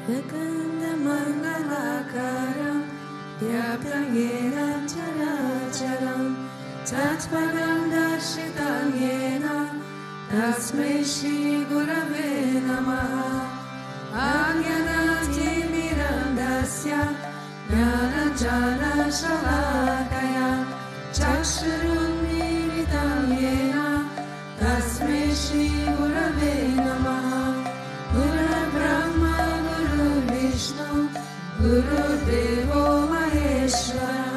Yakandamangalaakaram Vyaptam yena characharam Tatpadam darshitam yena Tasmai Shri Gurave Namaha Ajnanati mirandasya Jnanajana shalakaya Chakshurunmilitam yena Tasmai Shri Gurave Namaha Guru Brahma Guru Vishnu Guru Devo Maheshwara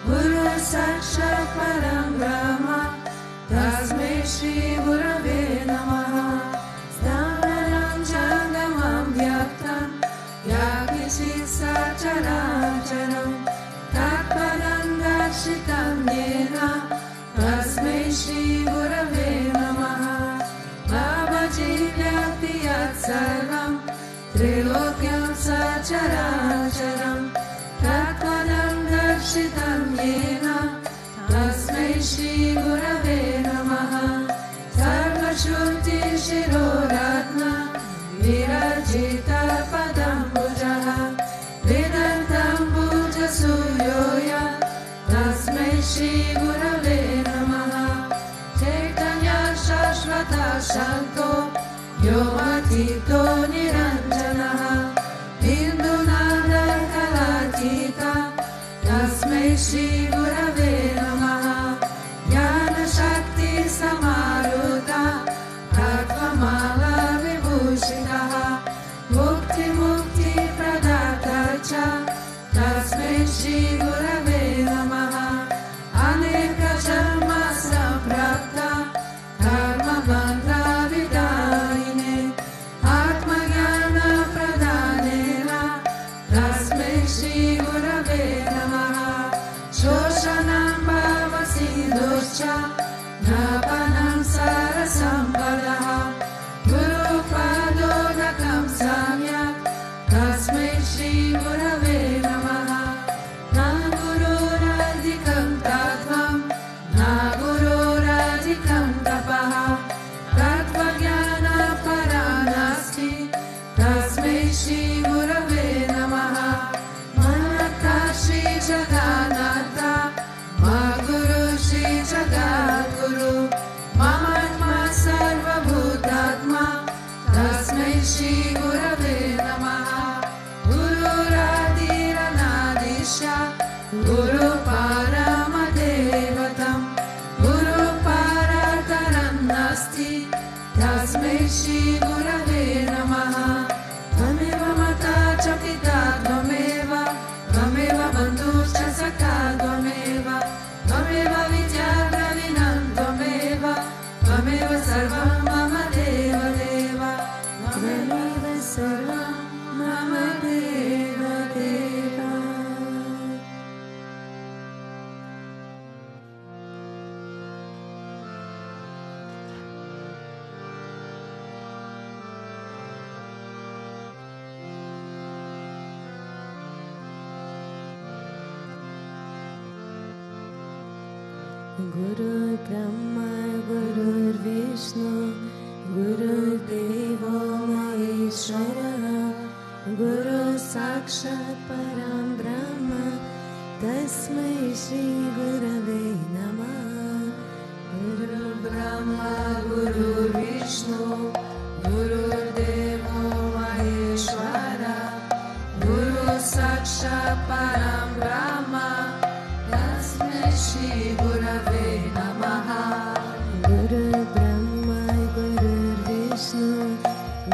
Guru Sakshat Param Brahma Tasmai Shri Gurave Namaha Sthavanam Jangamam Vyaktam Yakishit Sacharacharam Tatpadam Darshitam Yena Tasmai Shri Gurave Namaha Babaji Vyakti Yat Sarvam Trilokyam Sacharacharam Tatpadam Darshitam Yena Tasmai Shri Gurave Namaha Sarvashruti Shiroratna Virajita Padam Pujaha Vedantam Puja Suyoya Tasmai Shri Gurave Namaha Chaitanya Shashvata Shanto Yomatito Niranjanaha Indunada Kalatita Tasmai Shri Gurave Namaha Jnana Shakti Samaruta Tattvamala Vibhushitaha Mukti Mukti Pradata Cha Tasmai Shri Gurave Namaha Aneka Janma Samprapta Dharma Bandha Vidarine Atma Jnana Pradhanena Tasmai Shri Gurave Namaha Shoshanam Bhavasidoscha Napanam Sarasambadaha Guru Padodakam Samyak Tasmai Shri Gurave Namaha Na Guru Radhikam Tattvam Na Guru Radhikam Tapaha Tattva Jnana Paranasti Tasmai Shri Gurave Namaha Manata Shri Jagannatha Ma Guru Shri Jagadguru Mahatma Sarva Bhutatma Tasmai Shri Gurave Namaha Guru Radhira Nadisha Guru Paramadevatam Guru Parataram Nasti Tasmai Shri Gurave Namaha Tvameva Mata Cha Pita Tvameva Tvameva Bandhu Cha Sakha Tvameva Tvameva Vidya Dravinam Tvameva Tvameva Sarvam Mama Deva Deva Tvameva Sarvam Mama Deva Deva. Guru Brahma Guru Vishnu Guru Devo Maheshwara Guru Sakshat Param Brahma Tasmai Shri Gurave Namaha Guru Brahma Guru Vishnu Guru Devo Maheshwara Guru Sakshat Param Brahma Tasmai Shri Gurave Namaha Guru Brahma Guru Vishnu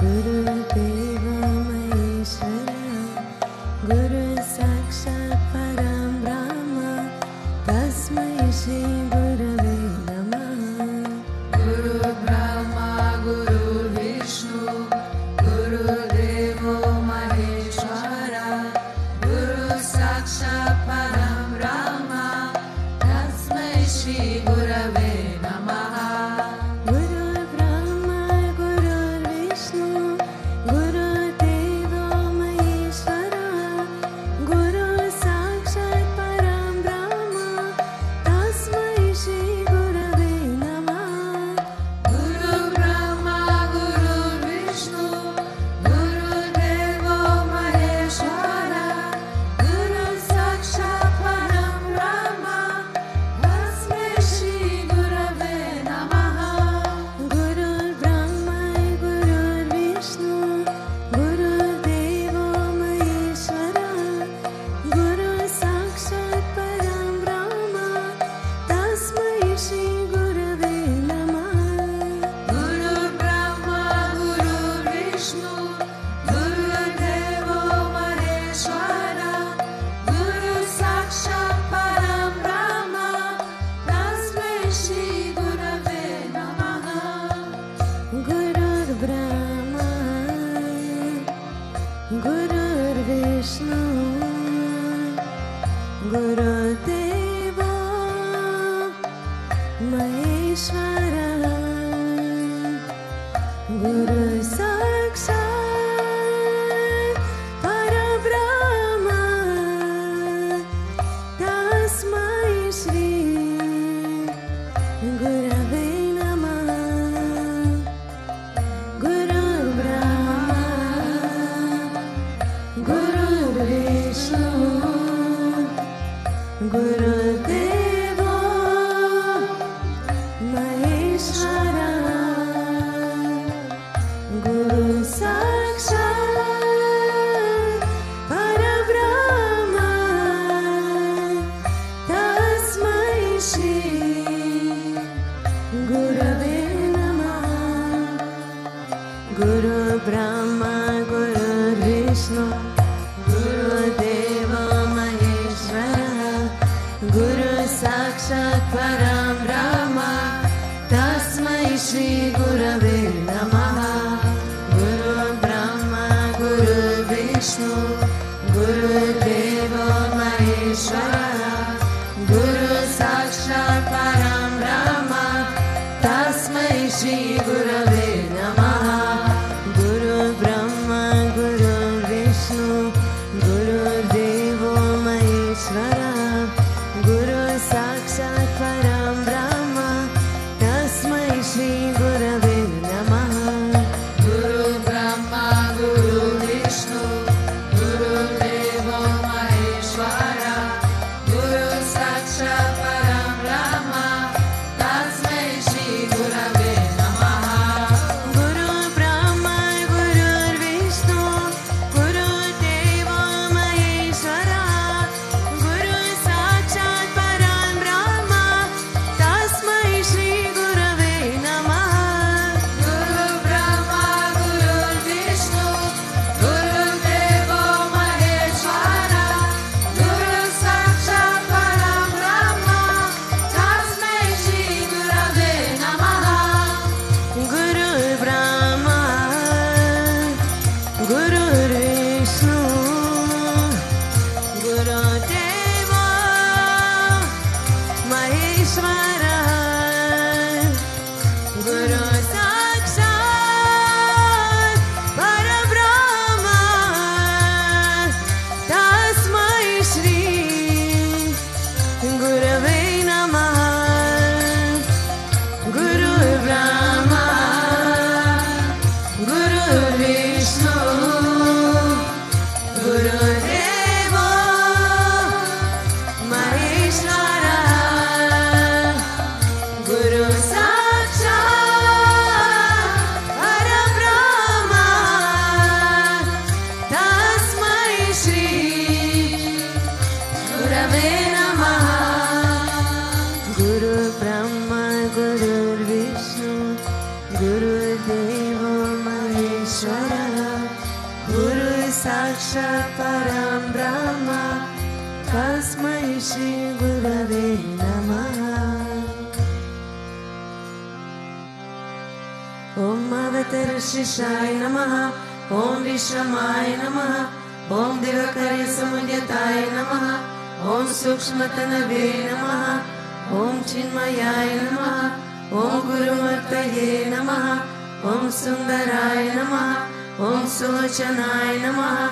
Guru Deva Maheshwara Guru Sakshat Param Brahma Tasmai Shri Gurave Namaha Guru Brahma Guru Vishnu Guru Deva Maheshwara Guru Sakshat Brahma Gururvishnu Gurudeva Maheshwara Guru Sakshat Parabrahma Tasmai Shri Gurave Namah Guru Brahma Guru Vishnu Guru Deva Maheshwara Guru Sakshat Parabrahma Tasmai Shri Gurave Namah Guru Brahma Guru Vishnu Guru Deva Maheshwara Guru Sakshat Parabrahma Tasmai Shri Gurave Namaha Guru Brahma Guru Vishnu Guru Deva Maheshwara Guru Sakshat Parabrahma Tasmai Shri Gurave Namaha Guru Brahma Guru Vishnu Guru Deva Maheshwara Guru Sakshat Parabrahma Tasmai Shri Gurave Namaha Guru Brahma Guru Vishnu Guru Deva Maheshwara Guru Sakshat Parabrahma Tasmai Shri Gurave Namaha Guru Brahma Guru Vishnu Guru Deva Maheshwara Guru Sakshat Parabrahma Tasmai Shri Gurave Namaha Guru Brahma Guru Vishnu Guru Deva Maheshwara Guru Sakshat Parabrahma Tasmai Shri Gurave Namaha Guru Brahma Guru Vishnu Guru Deva Maheshwara Guru Sakshat Parabrahma Tasmai Shri Gurave Namaha Guru Brahma Guru Vishnu Guru Deva Maheshwara Guru Sakshat Parabrahma Tasmai Shri Gurave Namaha Guru Brahma Guru Vishnu Guru Deva Maheshwara Guru Sakshat Parabrahma Tasmai Shri Gurave Namaha Om Avatar Shishaya Namaha Om Vishamaya Namaha Om Divakari Samudyataya Namaha Om Sukshmatanave Namaha Om Chinmayaya Namaha Om Gurumurtaye Namaha Om Sundaraya Namaha Om Sulocanaya Namaha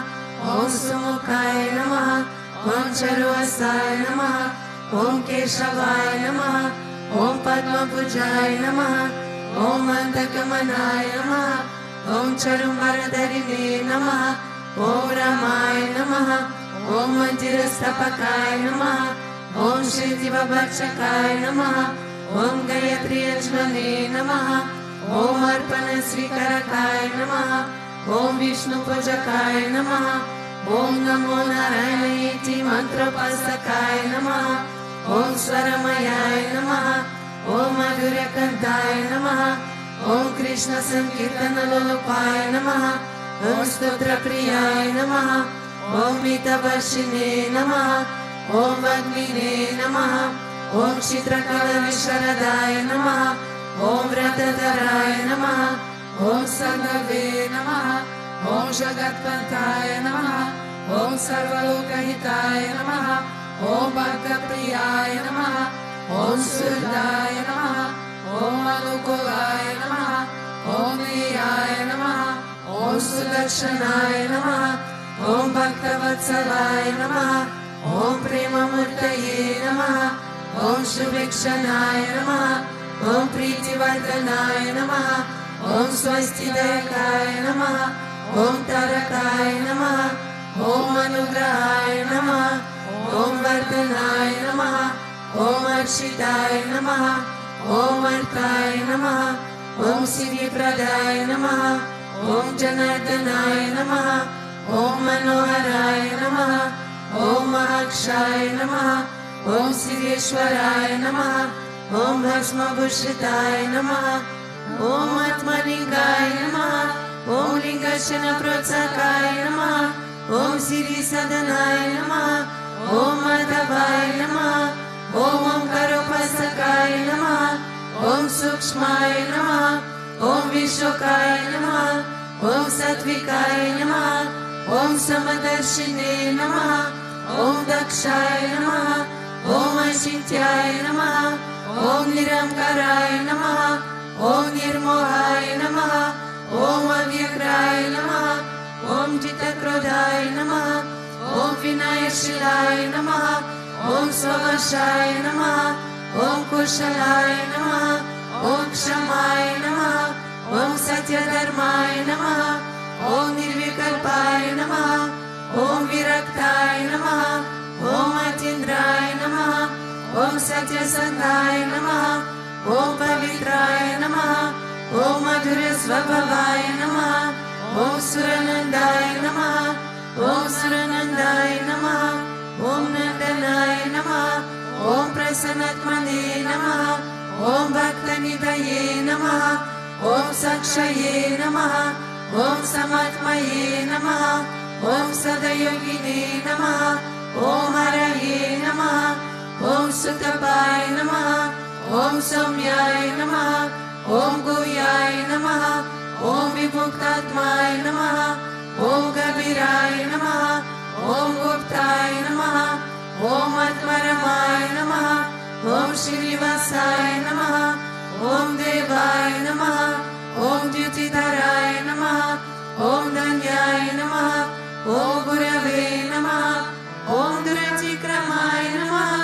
Om Sumukaya Namaha Om Charvasaya Namaha Om Keshavaya Namaha Om Padmapujaya Namaha Om Antakamanaya Namaha Om Charumvaradharine Namaha Om Ramaya Namaha Om Mandirastapakaya Namaha Om Shri Bhutabhrteshwarnath Namaha Om Gayatri Ajvane Namaha Om Arpana Srikarakaya Namaha Om Vishnu Pujakaya Namaha Om Namo Narayanayeti Mantrapasakaya Namaha Om Swaramayaya Namaha Om Madhurya-kantaya Namaha Om Krishna Sankirtana Lolopaya Namaha Om Stotra Priyaya Namaha Om Mitavashine Namaha Om Vagmine Namaha Om Chitrakala Visharadaya Namaha Om Vratadharaya Namaha Om Sadave Namaha, Om Jagatpantaya Namaha, Om Sarvalokahitaya Namaha, Om Bhaktapriyaya Namaha, Om Surdaya Namaha, Om Anukulaya Namaha, Om Niyaya Namaha, Om Sudakshanaya Namaha, Om Bhaktavatsalaya Namaha, Om Premamurtaye Namaha, Om Shubhikshanaya Namaha, Om Pritivardhanaya Namaha, Om Swastidayakaya Namaha, Om Tarakaya Namaha, Om Anugrahaya Namaha, Om Vardhanaya Namaha, Om Arshitaya Namaha, Om Arthaya Namaha, Om Siddhi Pradaya Namaha, Om Janardhanaya Namaha, Om Manoharaya Namaha, Om Mahakshaya Namaha, Om Siddheshwaraya Namaha, Om Bhasmabhushitaya Namaha, Om Atmalingaya Namaha, Om Lingashana Protsakaya Namaha, Om Siddhi Sadanaya Namaha, Om Madhavaya Namaha, Om Omkarupasakaya Namaha, Om Sukshmaya Namaha, Om Vishokaya Namaha, Om Satvikaya Namaha, Om Samadarshine Namaha, Om Dakshaya Namaha, Om Ashintyaya Namaha, Om Niramkaraya Namaha, Om Nirmohaya Namaha, Om Avyagraya Namaha, Om Chitakrodhaya Namaha, Om Vinayashilaya Namaha, Om Svavashaya Namaha, Om Kushalaya Namaha, Om Kshamaya Namaha, Om Satyadharmaya Namaha, Om Nirvikalpaya Namaha, Om Viraktaya Namaha, Om Atindraya Namaha, Om Satyasandhaya Namaha, Om Pavitraya Namaha, Om Madhurasvabhavaya Namaha, Om Suranandaya Namaha, Om Suranandaya Namaha, Om Nandanaya Namaha, Om Prasanatmane Namaha, Om Bhaktanidaye Namaha, Om Sakshaye Namaha, Om Samatmaye Namaha, Om Sadayogine Namaha, Om Haraye Namaha, Om Sutapaye Namaha, Om Samyaye Namaha, Om Goyaye Namaha, Om Vibhuktatmaye Namaha, Om Kabiraye Namaha, Om Guptaye Namaha, Om Atmaramaye Namaha, Om Shrivasaya Namaha, Om Devaya Namaha, Om Dyutidharaye Namaha, Om Dhanyaye Namaha, Om Gurave Namaha, Om Duratikramaye Namaha,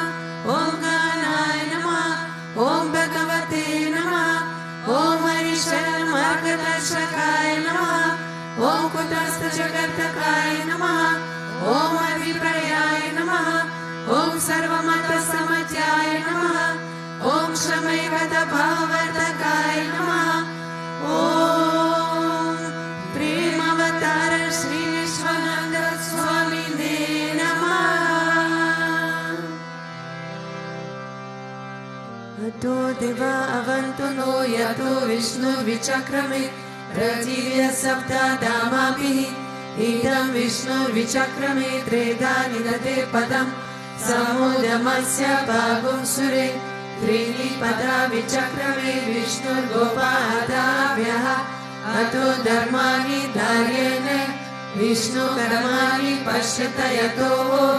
Om Ganaye Namaha, Om Bhagavate Namaha, Om Harisharan Margadashakaya Namaha, Om Kutastha Jagatakaye Namaha, Om Adviprayaya Namaha, Om Sarvamata Samatyaya Namaha, Om Shamayvata Bhavardakaya Namaha, Om Premavatara Sri Vishwananda Swami Namaha. Ato Deva Avantuno Yato Vishnu Vichakrame Prativya Sapta Dhamabhihi Idam Vishnu Vichakrame Treda Nidate Padam Samudamasya Bhagum Sure Trini Pada Vichakrame Vishnu Gopadavyaha Ato Dharmani Dharyene Vishnu Karmani Pashyata Yato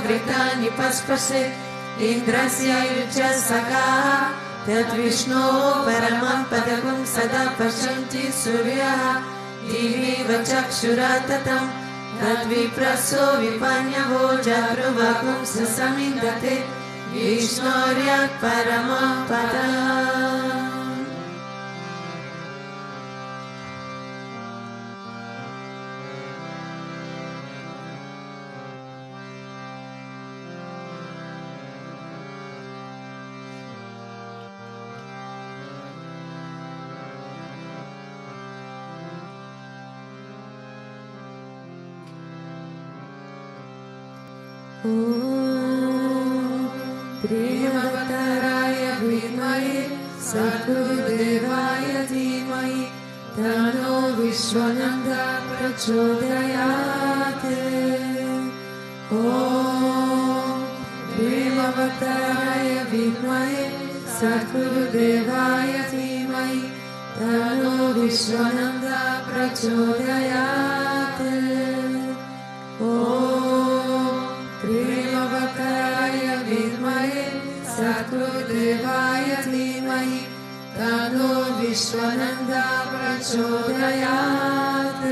Vritani Paspase Indrasya Yucha Sakaha Tat Vishnu Paramam Padagum Sada Pashanti Suryaha Divi Vachakshuratatam Tat Vipraso Vipanyavo Jagruvagum Sasamindate Vishnoryat Paramam Padam. Om Premavataraaya Vidmahe Sadgurudevaya Dhimahi Tano Vishwananda Prachodayate. Om Premavataraaya Vidmahe Sadgurudevaya Dhimahi तनो विश्वानन्दा प्रचोदयात्। ॐ प्रेमवताय विद्महे सद्गुरुदेवाय धीमहि तनो विश्वानन्दा प्रचोदयात्।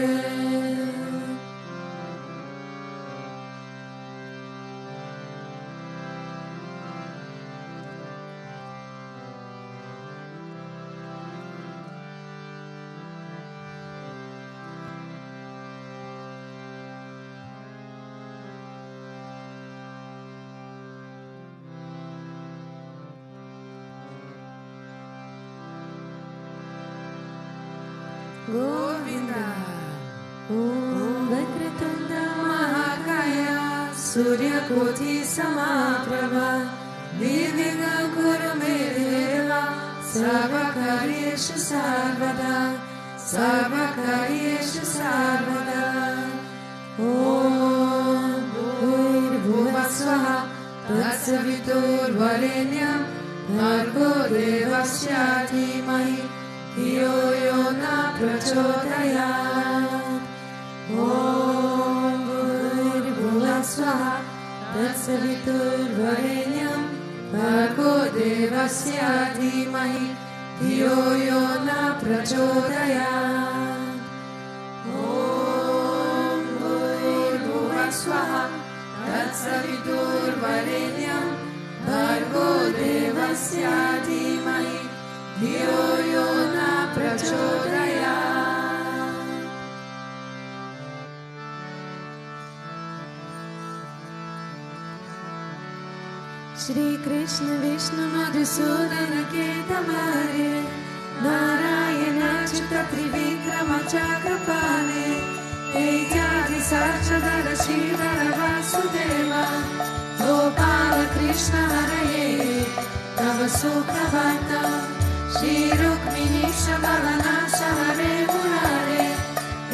गोविन्दा। ॐ वक्रतुण्ड महाकाय सूर्यकोटि समाप्रभा निर्विघ्नं कुरु मे देव सर्वकार्येषु सर्वदा सर्वकार्येषु सर्वदा। ॐ भूर्भुवः स्वः तत्सवितुर्वरेण्यं भर्गो देवस्य धीमहि धियो यो न प्रचोदयात्। ॐ भूर्भुवः स्वः तत्सवितुर्वरेण्यं भर्गो देवस्य धीमहि धियो यो न प्रचोदयात्। ॐ भूर्भुवः स्वः तत्सवितुर्वरेण्यं भर्गो देवस्य धीमहि धियो यो न प्रचोदयात्। श्री कृष्ण विष्णु मधुसूदन केतमारे नारायण अच्युत त्रिविक्रम चक्रपाणे तेजादि सर्वधर श्रीधर वासुदेव गोपाल कृष्ण हरये तव सुप्रभातम्। श्री रुक्मिणीश भवनाश हरे मुरारे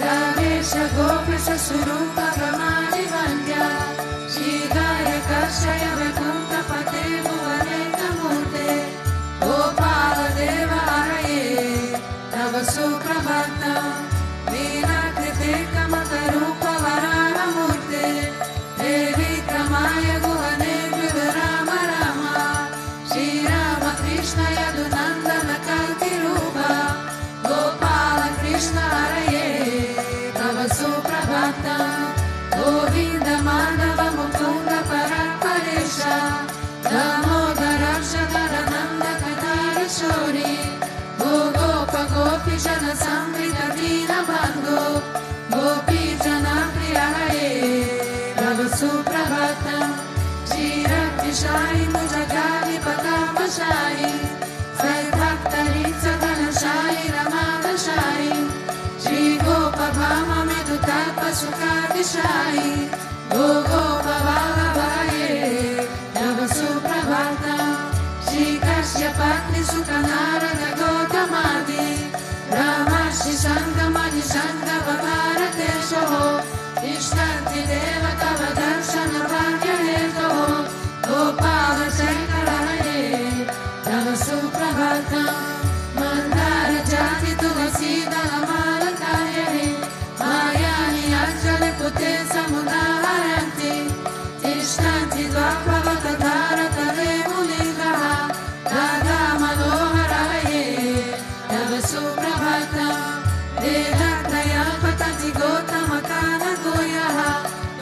राधेश गोपेश स्वरूप ब्रह्मादि वन्द्या श्रीधर कर्षय वैकुण्ठपते भुवनेकमूर्ते गोपाल देव हरये तव सुप्रभातम्। वीणाकृते कमकरूप वराहमूर्ते देवी क्रमाय गुहने राम राम श्रीराम कृष्ण यदुनन्दन कल्किरूपा गोपाल कृष्ण हरये तव सुप्रभातम्। गोविन्द माधव मुकुन्द परेश दामोदर शकर नन्द कटारशौरी गोप गोपीजन संवृत दीनबन्धो गोपी जनप्रिय हरे तव सुप्रभातम्। श्रीरक्षायि मुजगाधिपतापशायि सद्भक्तरीत्सधनशायि रमादशायि श्रीगोपभाममिदुतल्पसुखादिशायि गोपवल्लभाये तव सुप्रभातम्। श्रीकश्यपत्नि सुखनारद गौतमादि ब्रह्मर्षि शङ्खमणि शङ्खवभारतेशोः तिष्ठन्ति देव तव दर्शन भाग्यहेतोः गोपाल शङ्कर हरे तव सुप्रभातम्। मन्दार जाति तुलसी दलमालकार्ये मायानि अञ्जलिपुते समुदाहरन्ति तिष्ठन्ति द्वाभवतधारतले मुनिग्रह राधा मनोहर हरे तव सुप्रभातम्। वेदत्रयं पतति गौतमकानगोयः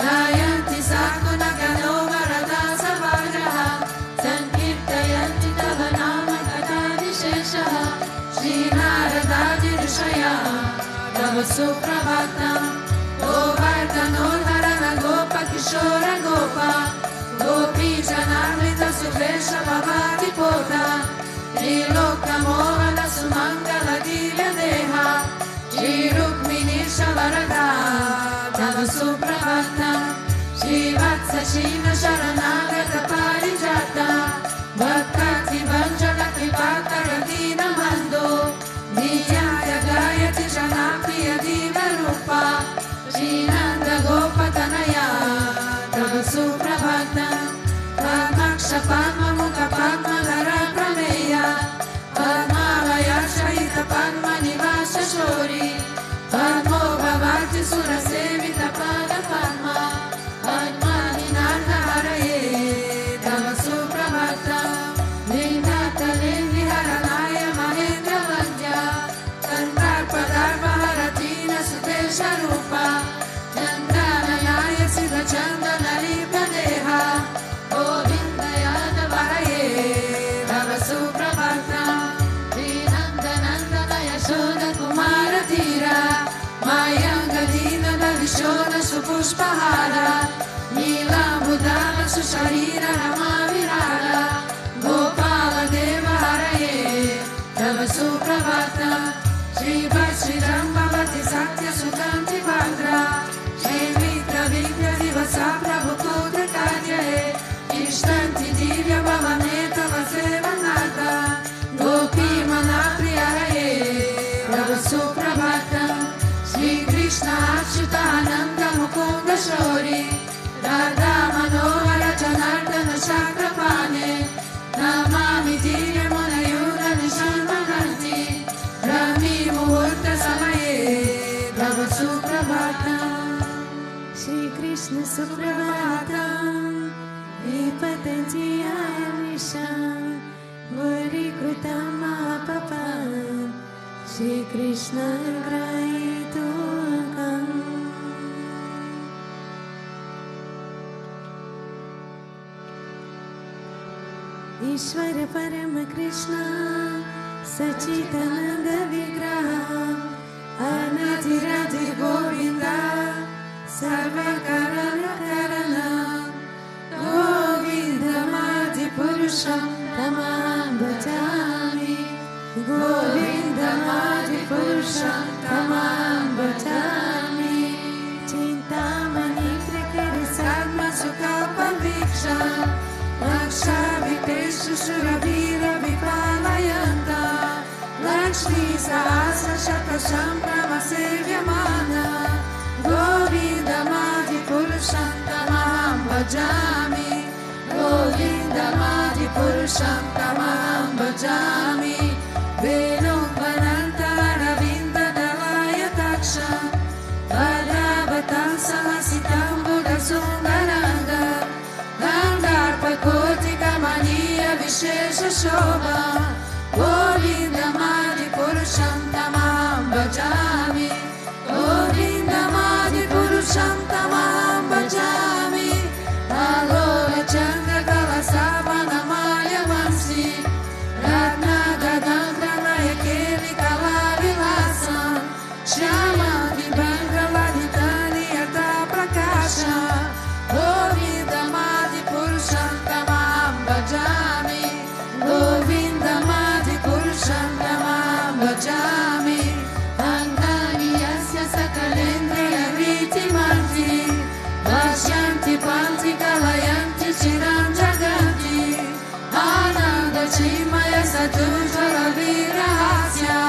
गायन्ति साकुनगनो वरदासवाजः सङ्कीर्तयन्ति तव नाम कथाविशेषः श्रीनारदादि ऋषयः तव सुप्रभातम्। गोवर्धनोद्धरण गोपकिशोर गोपा गोपीजनामृत सुवेश भवादिपोता त्रिलोकमोहन सुमङ्गल दिव्यदेहा श्रीरुक्मिणीश वरदा तव सुप्रभातम्। श्रीवत्स शील शरणागत पारिजाता भक्तातिभञ्जन कृपाकर दीनबन्धो नीयाय गायति जनाप्रिय दीनरूपा श्रीनन्द गोपतनया तव सुप्रभातम्। पद्मक्ष पद्ममुख पद्मधर प्रमेय पद्मालय सहित पद्मनि Murti Sura Sevita Pada Padma Padmani Nanda Haraye Tava Suprabhata Nindata Lindi Haranaya Mahendra Vandya Tantarpa Dharma Haratina Sutesha Rupa Chandananaya Siddha Chandana Lipa Deha Govinda Yadava Haraye Tava Suprabhata Nanda Yashoda Kumara Tira Mayanga Dina Vishona Supushpahara Nila Buddhana Susharira Rama Virara Gopala Deva Haraye Tava Suprabhata Shri Bhakti Rambhavati Satya Sukanti Bhadra Shri Mitra Vidya Divasa Prabhu Kuta Kadyaye Ishtanti Divya Bhavane Tava Sevanata Gopi Manapriya Hare Tava Suprabhata Shri Krishna Achyutananda Mukunda Shori Radha Manohara Janardana Chakrapane Namami Divya Munayuna Nishanmananti Brahmi Muhurta Samaye Tava Suprabhata Shri Krishna Suprabhata Vipatanti Ayamisham Gori Krutama Papa Shri Krishna Graitukam Ishvara Parama Krishna Sachitananda Vigraha Anatirati Govinda Sarvakarana Karana Govinda Mati Purusham Tamam Bhajami Govinda Mati Purusham Tamam Bhajami Chintamani Krikari Sadma Sukapa Viksha Laksha Viteshu Suravira Vipalayanta Lakshmi Sahasra Shakasham Brahma Sevyamana Govinda Mati Purusham Tamam Bhajami Govinda Mati Purusham Tamam Bhajami Venukvananta Ravinda Dalaya Taksha Vadavatam Sahasitam Buddha Sundaranga Gandharpa Kotika Maniya Vishesha Shobha Govinda Mati Purusham Tamam Bhajami Govinda Mati Purusham Tamam Bhajami Alola Chandra Kalasavana Maya Vansi Ratna Gadanga Nayakeli Kalavilasa Shyama Vibhanga Vaditani Yata Prakasha Govinda Mati Purusham Tamam Bhajami Govinda Mati Purusham Tamam Bhajami Angani Yasya Sakalendriya Vriti Manti Vashyanti Panti Kalayanti Chiram Jaganti Ananda Chimaya Satujala Virahasya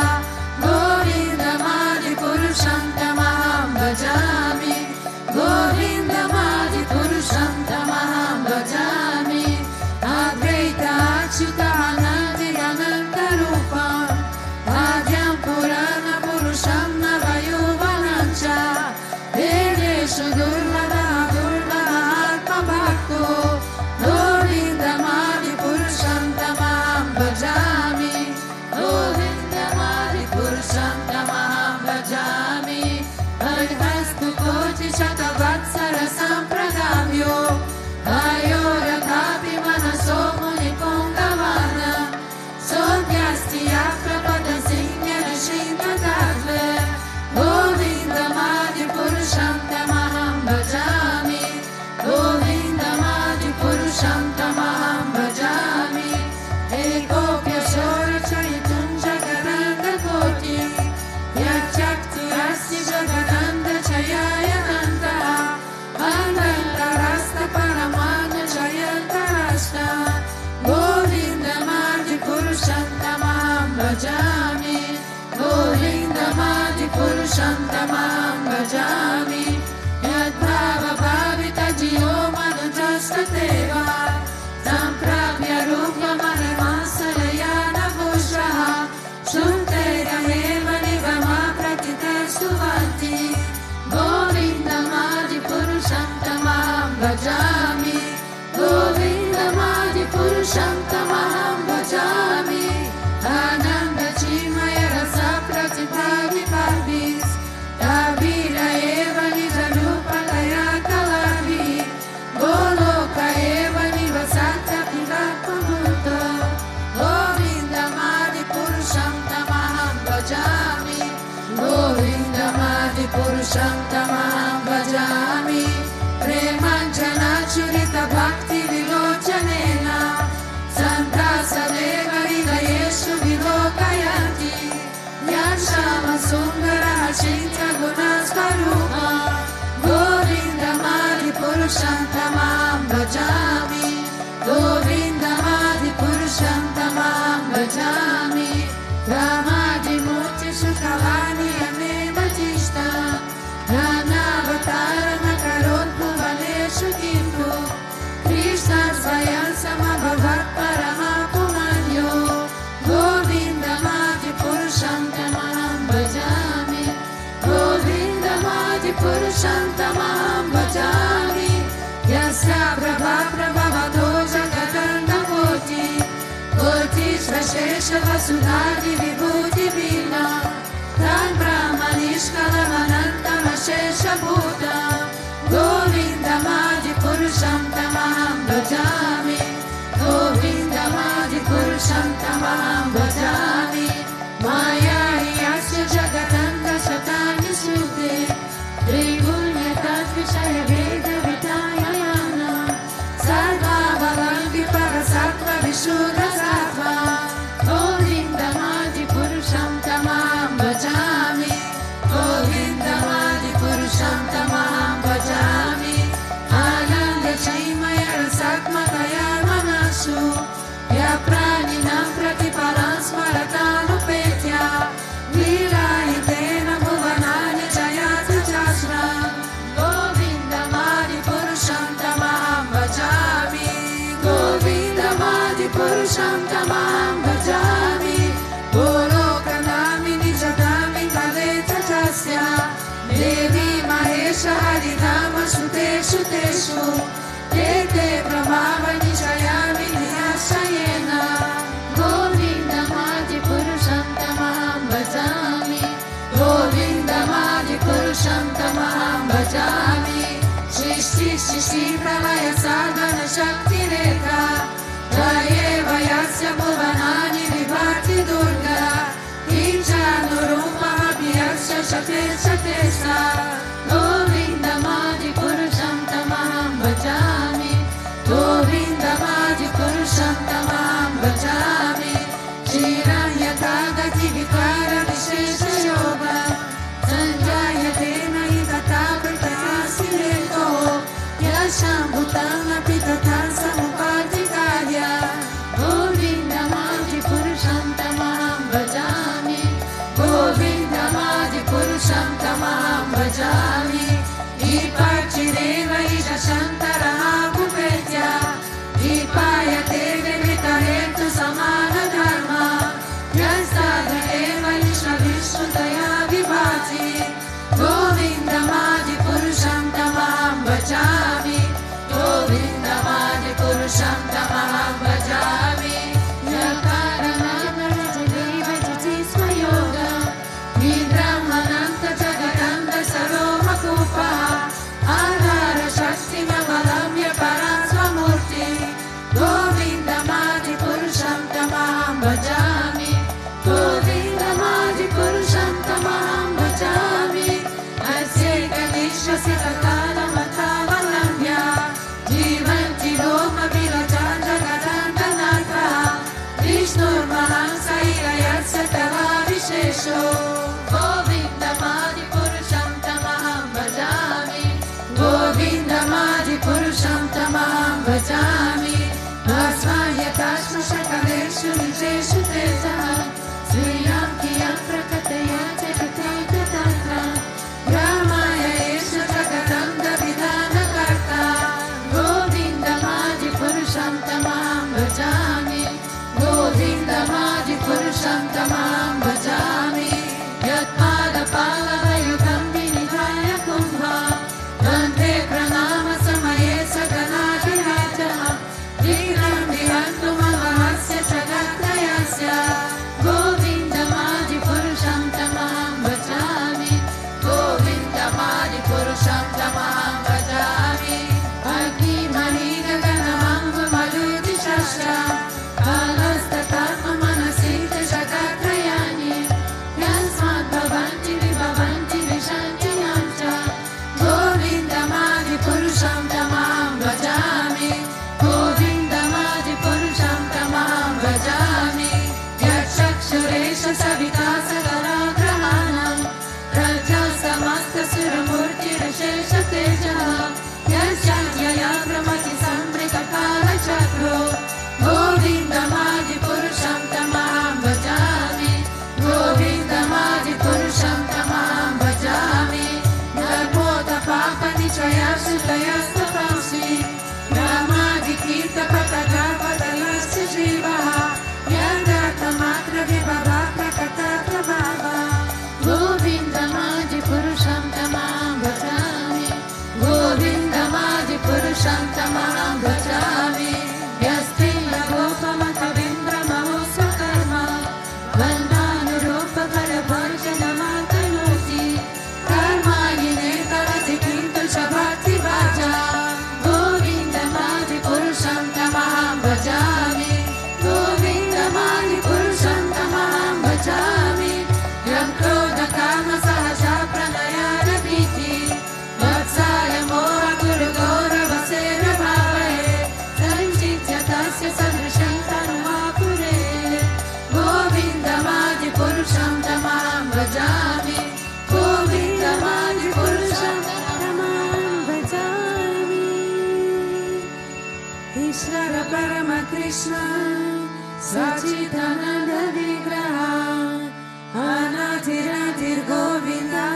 Govinda Mati Purusham Tamam Bhajami Govinda Mati Purusham Tamam Bhajami Advaita Achyuta Anandi Ananta Rupa Adhyam Purana Purusham Navayuvanancha Vedeshu Durlada Durlada Atma Bhakto Govinda Mati Purusham Tamam Bhajami Govinda Mati Purusham Tamam Bhajami Harihastu Koti Shatavatsara Sampradamyo Ayoratapi Manaso Muni Pongavana Sogyasti Aprapada Singha Nishinta Tatve Govinda Mati Purusham Tamam Purusham Tamaham Bhajami Premanjanachurita Bhakti Vilochanena Santa Sadeva Hridayeshu Vilokayanti Yashama Sundara Chitra Gunasvarupa Govinda Madi Purusham Tamaham Bhajami Govinda Madi Purusham Tamaham Bhajami Ramadi Murti Shukalani Ame Batishta Nanavatara Nakarot Bhuvaneshu Kintu Krishna Svayam Samabhavat Paramapumanyo Govinda Madi Purusham Tamaham Bhajami Govinda Madi Purusham Tamaham Bhajami Yasya Prabha Prabhavado Jagatanda Koti Koti Svashesha Vasudhadi Vibhuti Vina Tan Brahmanishkala Manantam Ashesha Bhuta Govinda Madi Purusham Tamaham Bhajami Govinda Madi Purusham Tamaham Bhajami Maya Yasya Jagatanda Shatani Sute Trigunyata Vishaya Veda Vitaya Yana Sarva Valangi Parasattva Vishuddha Sattva Govinda Madi Purusham Tamaham Bhajami Govinda Madi Purusham Tamaham Bhajami Ananda Chaimaya Rasatmataya Manasu Ya Praninam Pratiparam Smaratanupetya Vilayatena Bhuvanani Jayata Chasra Govinda Madi Purusham Tamaham Bhajami Govinda Madi Purusham Tamaham Bhajami Golokanami Nijadami Kaleta Chasya Devi Mahesha Harinama Suteshu Teshu Tete Brahmava Nishayami Niyashayena Govinda Madi Purusham Tamaham Bhajami Govinda Madi Purusham Tamaham Bhajami Shishti Shishti Pralaya Sadhana Shakti Rekha Jaye Vayasya Bhuvanani Vibhati Durga Ichanurupa Abhyasya Shate Shatesa Govinda Madi Purusham Tamaham Bhajami Govinda Madi Purusham Tamaham Bhajami Shiranyatagati Vikara Vishesha Yoga Sanjayatena Hitata Pritayasireto Yashambhutam Apitatam Samupatikaya Govinda Madi Purusham Tamaham Bhajami Govinda Madi Purusham Tamaham Bhajami Dipachireva Isha Shantaraha Bhupetya Dipayate Vimitaretu Samana Dharma Yasadha Eva Isha Vishnudaya Vibhati Govinda Madi Purusham Tamaham Bhajami Govinda Madi Purusham Tamaham Bhajami Yakaranamarajaneva Jitisma Yoga Nidramananta Jagadanda Saroma Kupa Adhara Shakti Mamalamya Paransvamurti Govinda Madi Purusham Tamaham Bhajami Govinda Madi Purusham Tamaham Bhajami Asyeka Nishvasya Tatala Matavalamya Jivanti Loma Vilajan Jagadanda Natha Vishnur Mahansa Irayasya Tava Vishesho Govinda Madi Purusham Tamaham Bhajami Govinda Madi Purusham Tamaham Bhajami Vasvaya Tashma Shakaleshu Nijeshu Teta Sriyam Kiyam Prakataya Jagatata Tantra Brahmaya Esha Jagatanda Vidana Karta Govinda Madi Purusham Tamaham Bhajami Govinda Madi Purusham Tamaham Bhajami Yatpada Palavayukam Vinidhaya Kumbha Vande Pranama Samaye Saganati Raja Dinam Dihantu Mahavasya Jagatayasya Suramurtirasheshateja Yashanyaya Brahmati Sambrikakala Chakro Govindamadi Purusham Tamaham Bhajami Govindamadi Purusham Tamaham Bhajami Narmota Papa Nichaya Sutaya Stapamsi Ramadi Kirta Patagava Dalasya Jivaha Yagata Matra Vibhava Prakata Prabhava Govindamadi Purusham Tamaham Bhajami Govindamadi Purusham Tamaham Bhajami Yastila Gopamata Vindra Mahosa Karma Vandanu Rupa Parabharjana Matanuti Karma Yine Karati Kintu Shabhati Bhaja Govindamadi Purusham Tamaham Bhajami Govindamadi Purusham Tamaham Bhajami Yam Krodha Kama Sahaja Pranayana Viti Vatsaya Moha Guru Gaurava Sena Bhavahe Sanchitya Tasya Sadrisham Tanumapure Govindamadi Purusham Tamaham Bhajami Govindamadi Purusham Tamaham Bhajami Ishvara Parama Krishna Sachidananda Vigraha Anatiratir Govinda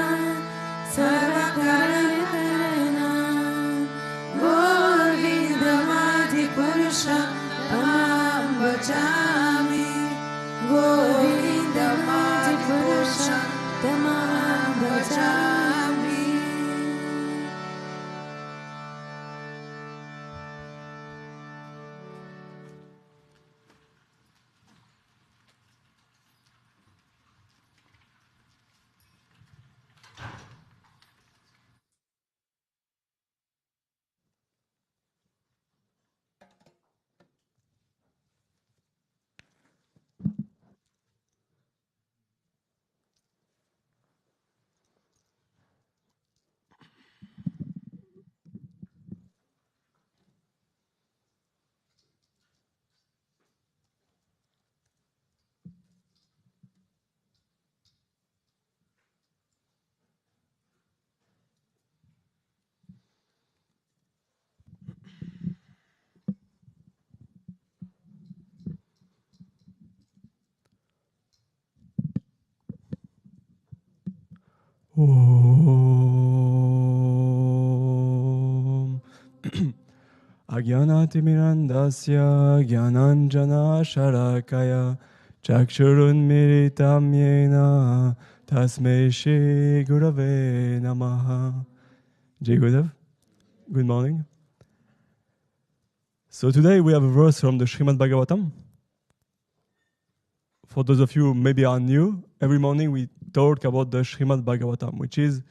Sarvakaranana Govindamadi Purusham Tamaham Bhajami Govindamadi Purusham Tamaham Bhajami. Om Agyanatimirandasya Gyananjana Sharakaya Chakshurun Miritam Yena Tasmei Shri Gurave Namaha. Jai Gurudev, good morning. So today we have a verse from the Srimad Bhagavatam. For those of you who maybe are new, every morning we talk about the Srimad Bhagavatam, which is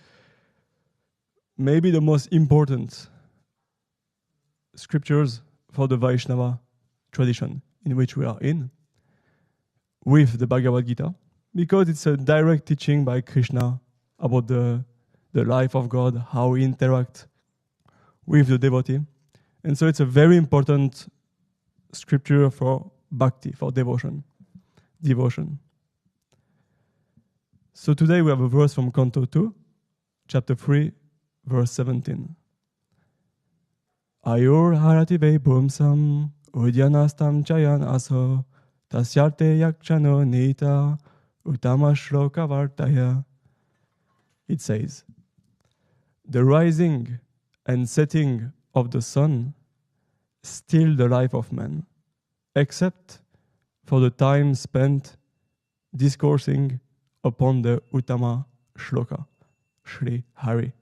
maybe the most important scriptures for the Vaishnava tradition in which we are in, with the Bhagavad Gita, because it's a direct teaching by Krishna about the life of God, how he interacts with the devotee. And so it's a very important scripture for bhakti, for devotion. So today we have a verse from Canto 2, chapter 3, verse 17. Ayur Arati ve Bhumsam Udyanastam Chayan Aso Tasyarte Yakshano Nita Utama Shloka Vartaya. It says, the rising and setting of the sun still the life of man, except for the time spent discoursing upon the Uttama Shloka, Sri Hari.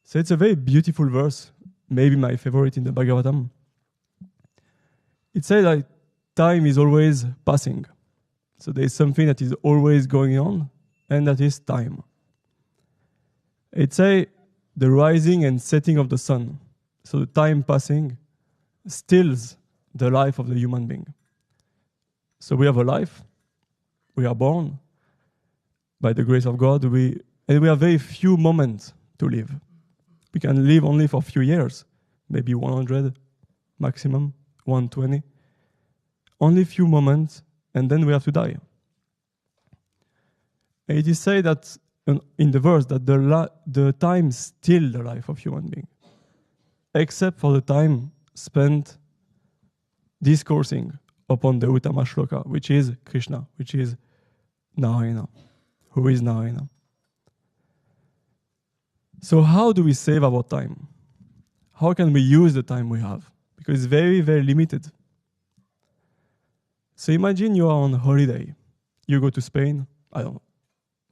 So it's a very beautiful verse, maybe my favorite in the Bhagavatam. It says that time is always passing. So there is something that is always going on, and that is time. It says the rising and setting of the sun. So the time passing stills the life of the human being. So we have a life, we are born by the grace of God, and we have very few moments to live. We can live only for a few years, maybe 100 maximum, 120. Only few moments, and then we have to die. And it is said that in the verse that the time steals the life of human being, except for the time spent discoursing upon the Uttama Shloka, which is Krishna, which is Narayana, who is Narayana. So how do we save our time? How can we use the time we have? Because it's very, very limited. So imagine you are on holiday. You go to Spain, I don't know,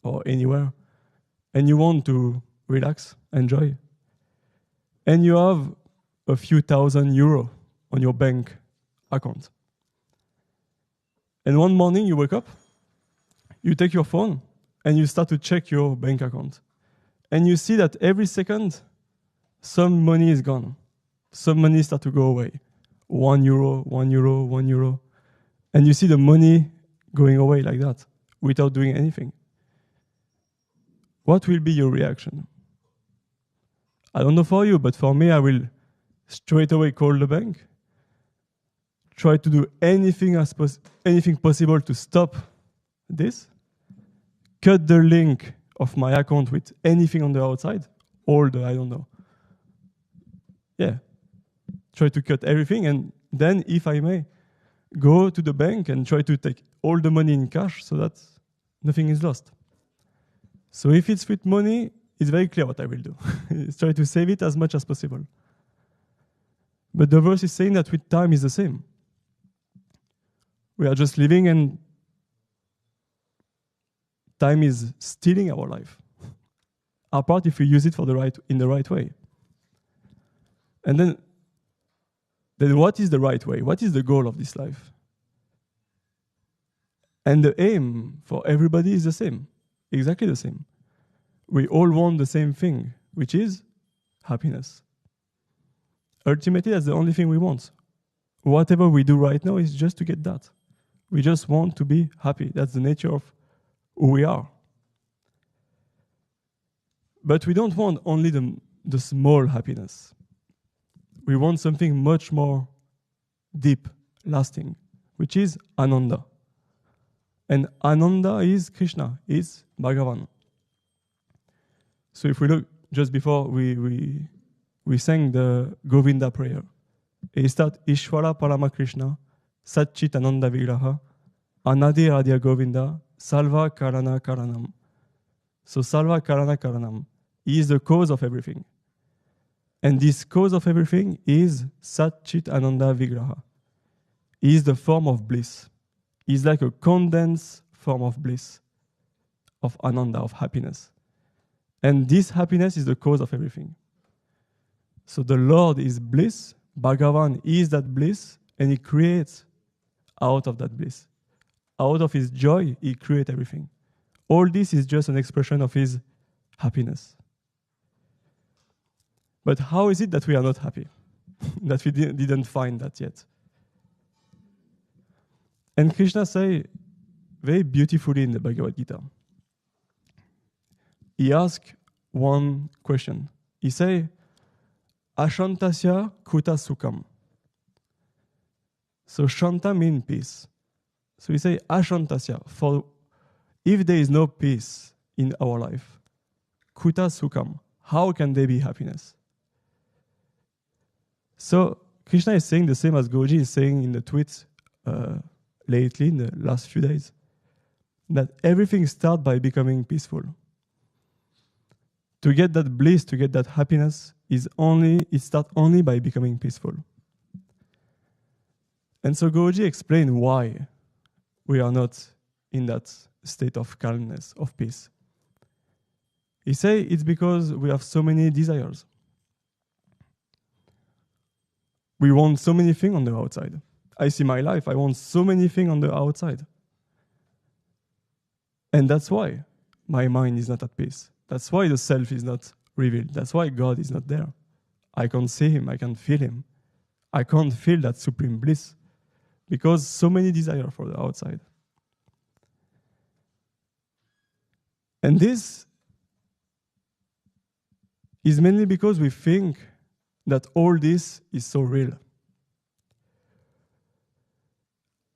or anywhere, and you want to relax, enjoy. And you have a few thousand euro on your bank account. And one morning you wake up, you take your phone, and you start to check your bank account. And you see that every second, some money is gone. Some money start to go away. 1 euro, 1 euro, 1 euro. And you see the money going away like that, without doing anything. What will be your reaction? I don't know for you, but for me, I will straight away call the bank, try to do anything possible to stop this, cut the link of my account with anything on the outside, all the, I don't know. Yeah, try to cut everything, and then, if I may, go to the bank and try to take all the money in cash so that nothing is lost. So if it's with money, it's very clear what I will do. It's try to save it as much as possible. But the verse is saying that with time is the same. We are just living, and time is stealing our life. Apart if we use it in the right way. And then what is the right way? What is the goal of this life? And the aim for everybody is the same, exactly the same. We all want the same thing, which is happiness. Ultimately, that's the only thing we want. Whatever we do right now is just to get that. We just want to be happy. That's the nature of who we are. But we don't want only the small happiness. We want something much more deep, lasting, which is Ananda. And Ananda is Krishna, is Bhagavan. So if we look, just before we sang the Govinda prayer, it starts Ishvara Parama Krishna, Satchit Ananda Vigraha, Anadi Radya Govinda, Salva Karana Karanam. So Salva Karana Karanam. He is the cause of everything. And this cause of everything is Satchit Ananda Vigraha. He is the form of bliss. He is like a condensed form of bliss, of Ananda, of happiness. And this happiness is the cause of everything. So the Lord is bliss, Bhagavan is that bliss, and He creates out of that bliss. Out of His joy, He creates everything. All this is just an expression of His happiness. But how is it that we are not happy? That we didn't find that yet? And Krishna says very beautifully in the Bhagavad Gita. He asks one question. He says, Ashantasya kuta sukham. So Shanta means peace. So he says, Ashantasya, for if there is no peace in our life, kuta sukham, how can there be happiness? So Krishna is saying the same as Goji is saying in the tweets lately, in the last few days, that everything starts by becoming peaceful. To get that bliss, to get that happiness, it starts only by becoming peaceful. And so Goji explained why we are not in that state of calmness, of peace. He says it's because we have so many desires. We want so many things on the outside. I see my life, I want so many things on the outside. And that's why my mind is not at peace. That's why the self is not revealed. That's why God is not there. I can't see Him, I can't feel Him. I can't feel that supreme bliss because so many desires for the outside. And this is mainly because we think that all this is so real.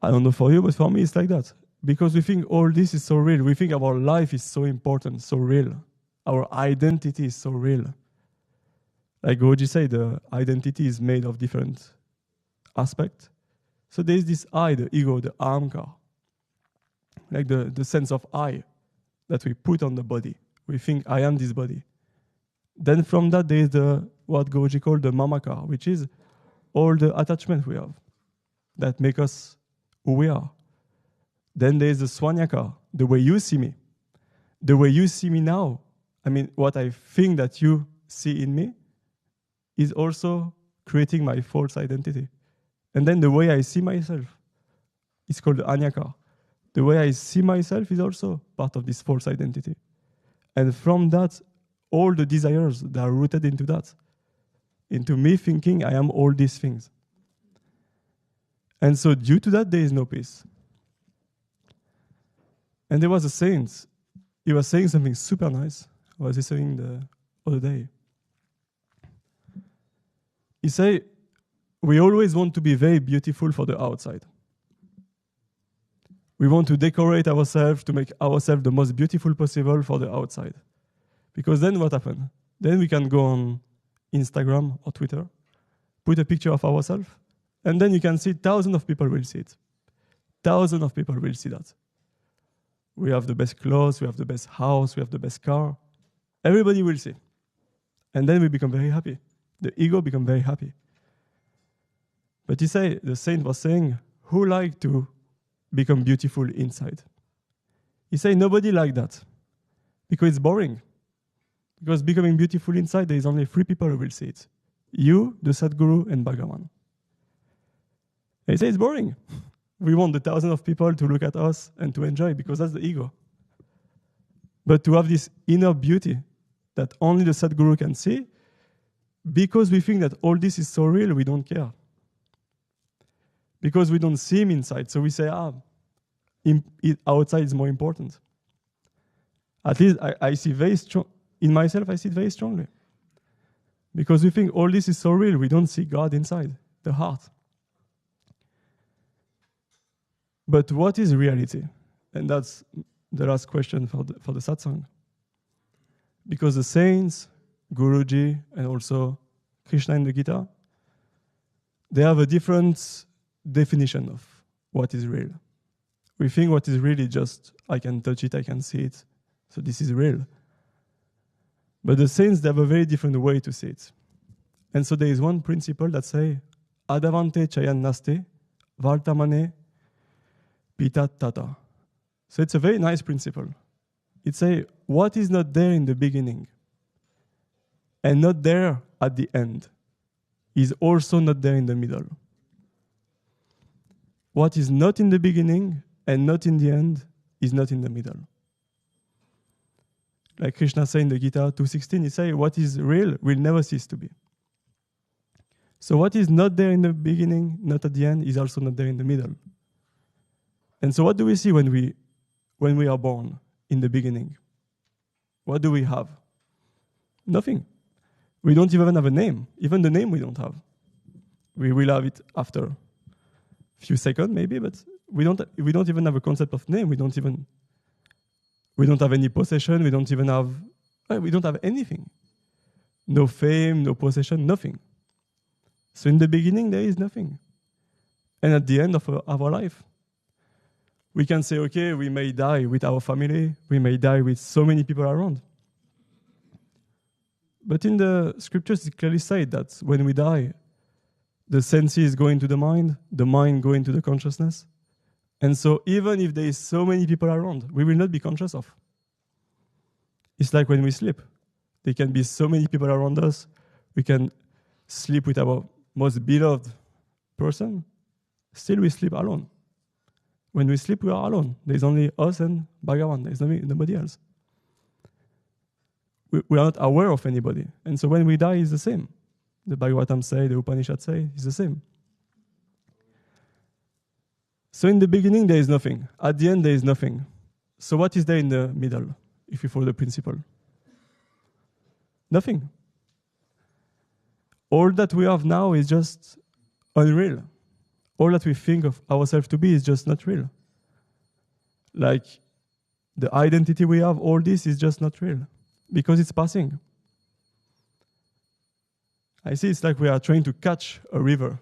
I don't know for you, but for me it's like that. because we think all this is so real. We think our life is so important, so real. Our identity is so real. Like Goji said, the identity is made of different aspects. So there is this I, the ego, the ahamkar, like the sense of I that we put on the body. We think I am this body. Then from that there is what Goji called the mamakar, which is all the attachment we have that make us who we are. Then there is the swanyaka, the way you see me. The way you see me now, I mean, what I think that you see in me is also creating my false identity. And then the way I see myself is called the anyaka. The way I see myself is also part of this false identity. And from that, all the desires that are rooted into that, into me thinking I am all these things. And so due to that, there is no peace. And there was a saint, he was saying something super nice. I was listening the other day. He said, we always want to be very beautiful for the outside. We want to decorate ourselves to make ourselves the most beautiful possible for the outside. Because then what happens? Then we can go on Instagram or Twitter, put a picture of ourselves, and then you can see thousands of people will see it. Thousands of people will see that. We have the best clothes, we have the best house, we have the best car. Everybody will see. And then we become very happy. The ego becomes very happy. But he said, the saint was saying, who like to become beautiful inside? He said, nobody like that. Because it's boring. Because becoming beautiful inside, there is only 3 people who will see it. You, the Sadguru, and Bhagavan. He said, it's boring. We want the thousands of people to look at us and to enjoy, because that's the ego. But to have this inner beauty that only the Sadguru can see, because we think that all this is so real, we don't care. Because we don't see him inside, so we say, outside is more important. At least I see very strong, in myself I see it very strongly. Because we think all this is so real, we don't see God inside, the heart. But what is reality? And that's the last question for the satsang. Because the saints, Guruji, and also Krishna in the Gita, they have a different definition of what is real. We think what is real is just, I can touch it, I can see it, so this is real. But the saints, they have a very different way to see it. And so there is one principle that says, Adavante chayan naste, vartamane pitat tata. So it's a very nice principle. It says, what is not there in the beginning and not there at the end is also not there in the middle. What is not in the beginning and not in the end is not in the middle. Like Krishna said in the Gita 2.16, he says, what is real will never cease to be. So what is not there in the beginning, not at the end, is also not there in the middle. And so what do we see when we are born in the beginning? What do we have? Nothing. We don't even have a name. Even the name we don't have. We will have it after a few seconds maybe, but we don't even have a concept of name. We don't have any possession. We don't have anything. No fame, no possession, nothing. So in the beginning, there is nothing. And at the end of our life, we can say, okay, we may die with our family. We may die with so many people around. But in the scriptures, it clearly said that when we die, the senses go into the mind go into the consciousness. And so even if there is so many people around, we will not be conscious of. It's like when we sleep. There can be so many people around us. We can sleep with our most beloved person. Still we sleep alone. When we sleep, we are alone. There's only us and Bhagavan. There's nobody else. We are not aware of anybody. And so when we die, it's the same. The Bhagavatam say, the Upanishad say, it's the same. So in the beginning, there is nothing. At the end, there is nothing. So what is there in the middle, if you follow the principle? Nothing. All that we have now is just unreal. All that we think of ourselves to be is just not real. Like the identity we have, all this is just not real because it's passing. I see it's like we are trying to catch a river.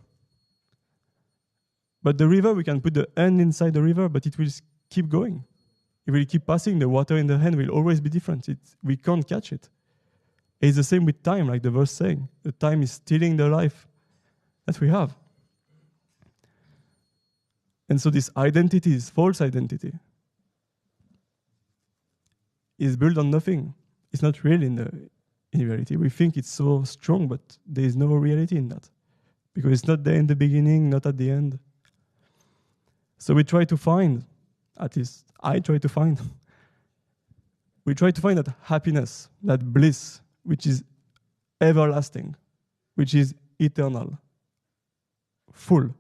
But the river, we can put the hand inside the river, but it will keep going. It will keep passing. The water in the hand will always be different. We can't catch it. It's the same with time, like the verse saying. The time is stealing the life that we have. And so this identity, this false identity, is built on nothing. It's not real in reality. We think it's so strong, but there is no reality in that. Because it's not there in the beginning, not at the end. So we try to find, at least I try to find, we try to find that happiness, that bliss, which is everlasting, which is eternal, full.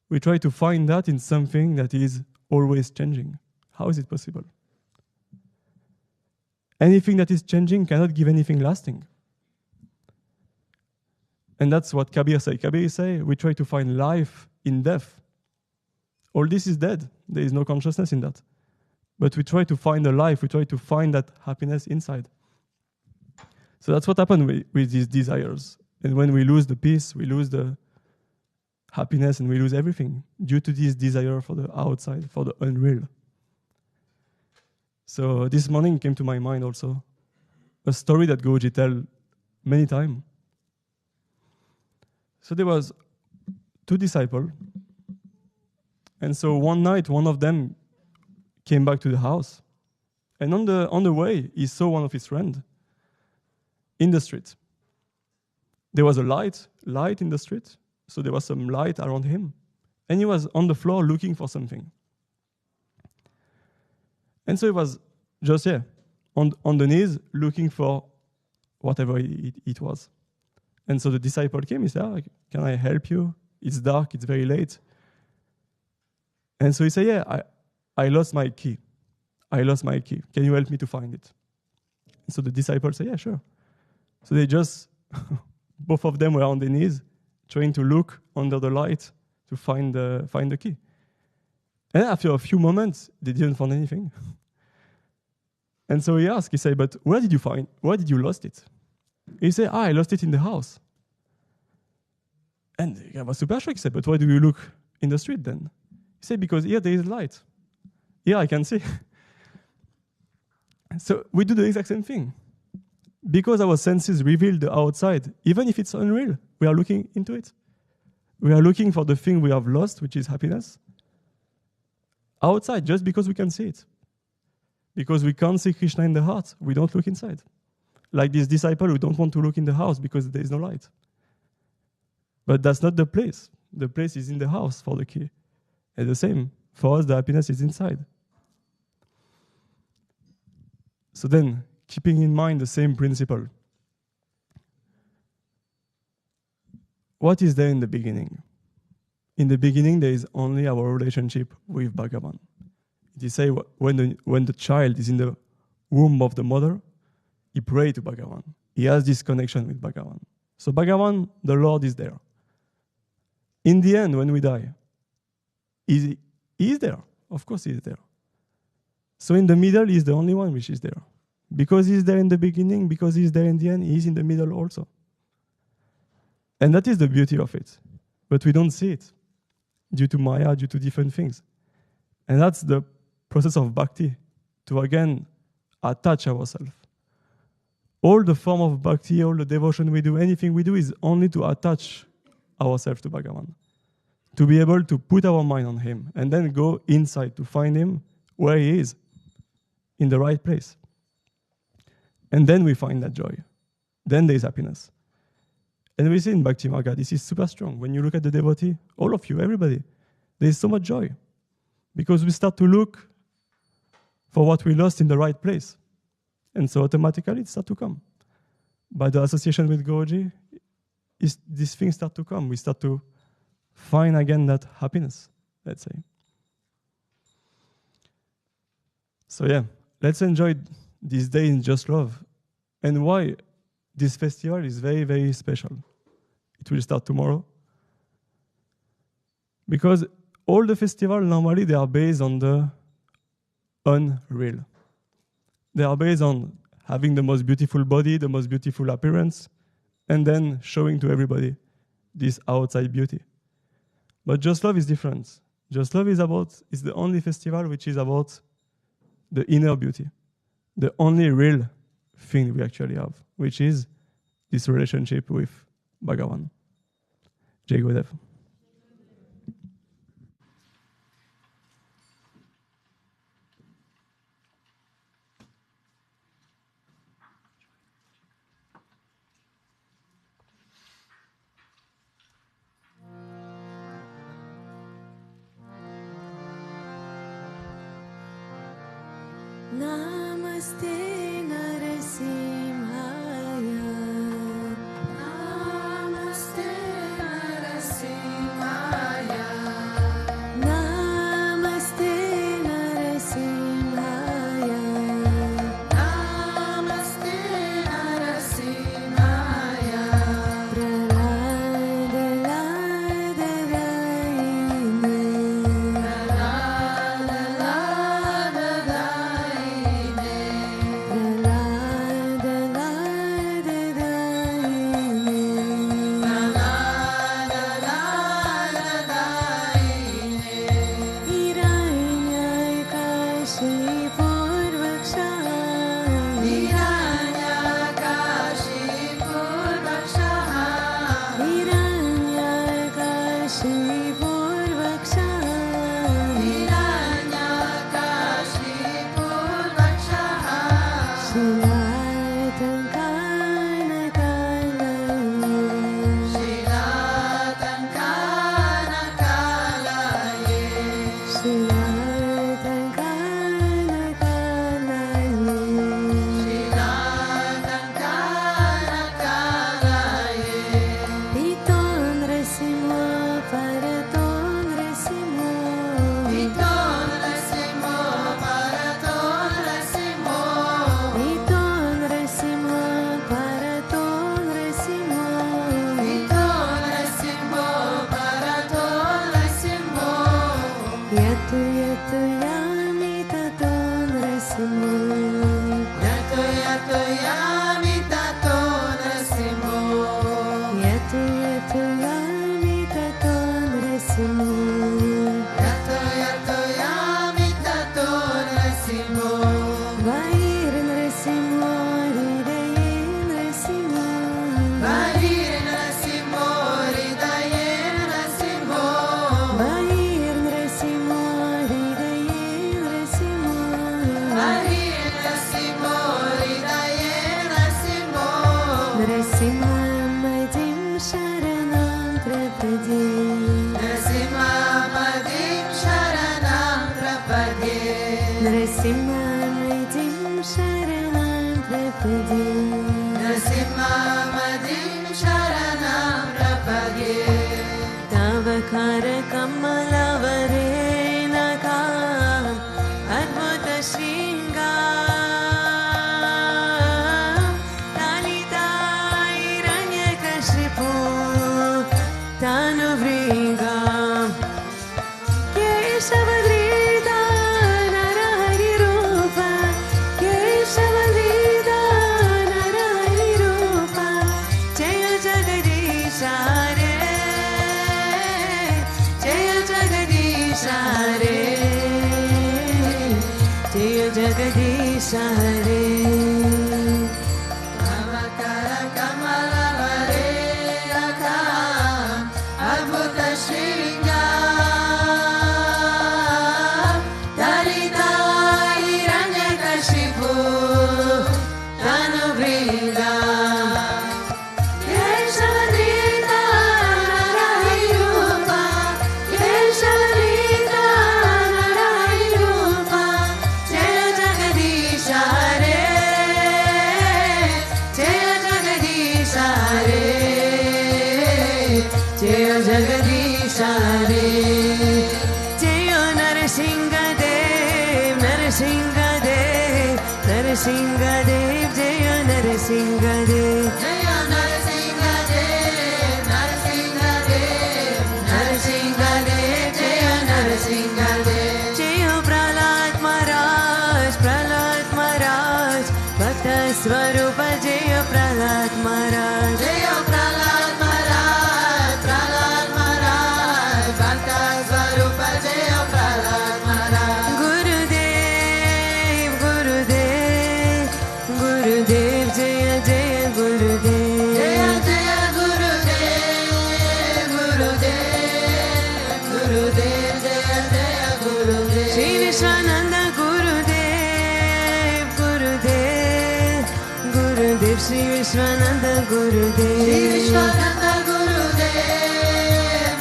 We try to find that in something that is always changing. How is it possible? Anything that is changing cannot give anything lasting. And that's what Kabir say. Kabir say, we try to find life in death. All this is dead. There is no consciousness in that. But we try to find a life. We try to find that happiness inside. So that's what happened with these desires. And when we lose the peace, we lose the happiness, and we lose everything due to this desire for the outside, for the unreal. So this morning came to my mind also a story that Goji tell many times. So there was 2 disciples. And so one night, one of them came back to the house. And on the way, he saw one of his friends in the street. There was a light in the street. So there was some light around him. And he was on the floor looking for something. And so he was just on the knees looking for whatever it was. And so the disciple came, he said, can I help you? It's dark, it's very late. And so he said, I lost my key. I lost my key. Can you help me to find it? And so the disciple said, yeah, sure. So they just, both of them were on their knees, trying to look under the light to find the key. And after a few moments, they didn't find anything. And so he asked, he said, but where did you lost it? He said, I lost it in the house. And the guy was super shocked. He said, but why do you look in the street then? He said, because here there is light. Here I can see. So we do the exact same thing. Because our senses reveal the outside, even if it's unreal, we are looking into it. We are looking for the thing we have lost, which is happiness, outside, just because we can see it. Because we can't see Krishna in the heart, we don't look inside. Like this disciple who don't want to look in the house because there is no light. But that's not the place. The place is in the house for the key. And the same, for us, the happiness is inside. So then, keeping in mind the same principle, what is there in the beginning? In the beginning, there is only our relationship with Bhagavan. It is say when the child is in the womb of the mother, he prays to Bhagavan. He has this connection with Bhagavan. So Bhagavan, the Lord, is there. In the end, when we die, he is there. Of course he is there. So in the middle, he is the only one which is there. Because he is there in the beginning, because he is there in the end, he is in the middle also. And that is the beauty of it. But we don't see it due to Maya, due to different things. And that's the process of bhakti, to again attach ourselves. All the form of bhakti, all the devotion we do, anything we do is only to attach ourselves to Bhagavan. To be able to put our mind on him and then go inside to find him where he is, in the right place. And then we find that joy. Then there is happiness. And we see in Bhakti Marga, this is super strong. When you look at the devotee, all of you, everybody, there is so much joy. Because we start to look for what we lost in the right place. And so automatically it starts to come. By the association with Guruji, these things start to come. We start to find again that happiness, let's say. So yeah, let's enjoy this day in just love. And why this festival is very, very special. It will start tomorrow. Because all the festivals, normally, they are based on the unreal. They are based on having the most beautiful body, the most beautiful appearance, and then showing to everybody this outside beauty. But Just Love is different. Just Love is the only festival which is about the inner beauty, the only real thing we actually have, which is this relationship with Bhagavan. Jai Gurudev. Namaste Narasimhaya. Namaste Narasimhaya. Namaste Narasimhaya. Namaste Narasimhaya. Pralada Lada Daine. Pralada Lada Daine. Pralada Lada Daine. Pralada Lada Daine. Hiranyakashi Purvaksha. Hiranyakashi Purvaksha. Hiranyakashi Purvaksha. Hiranyakashi Purvaksha. Shilatankana Kalaye. Shilatankana Kalaye. Shilatankana Kalaye. Shilatankana Kalaye. Piton Rasimo Paraton Rasimo. Piton Rasimo Paraton Rasimo. Piton Rasimo Paraton Rasimo. Piton Rasimo Paraton Rasimo. Yatu Yatu Yami Taton Rasimo. Yatu Yatu Yami Taton Rasimo. Yatu Yatu Yami Taton Rasimo. Yatu Yatu Yami Taton Rasimo. Vahir Rasimo Hridaye Rasimo. Vahir Rasimo Hridaye Rasimo. Vahir Rasimo Hridaye Rasimo. Vahir Rasimo Hridaye Rasimo. Narasimhamadim Sharanam Prapade. Narasimhamadim Sharanam Prapade. Narasimhamadim Sharanam Prapade. Narasimhamadim Sharanam Prapade. Tavakara Kamalavare Nakam Adbhuta Shringam Lalita Hiranyakashipu Tanuvringam Keshavadrita Narahari Rupa. Keshavadrita Narahari Rupa. Jaya Jagadisha Re. Jaya Jagadisha Re. Jaya Jagadisha Re. Tavakara Kamalavare Nakam Adbhuta Shringam Dalita Hiranyakashipu Tanuvringam Keshavadrita Narahari Rupa. Keshavadrita Narahari Rupa. Jaya Jagadisha Re. Jaya Jagadisha Re. Jaya Jagadisha Re. Jaya Narasimhadev Narasimhadev Narasimhadev. Jaya Narasimhadev. Jaya Narasimhadev Narasimhadev Narasimhadev. Jaya Narasimhadev. Jaya Prahlad Maharaj. Sri Vishwananda Gurudev. Sri Vishwananda Gurudev,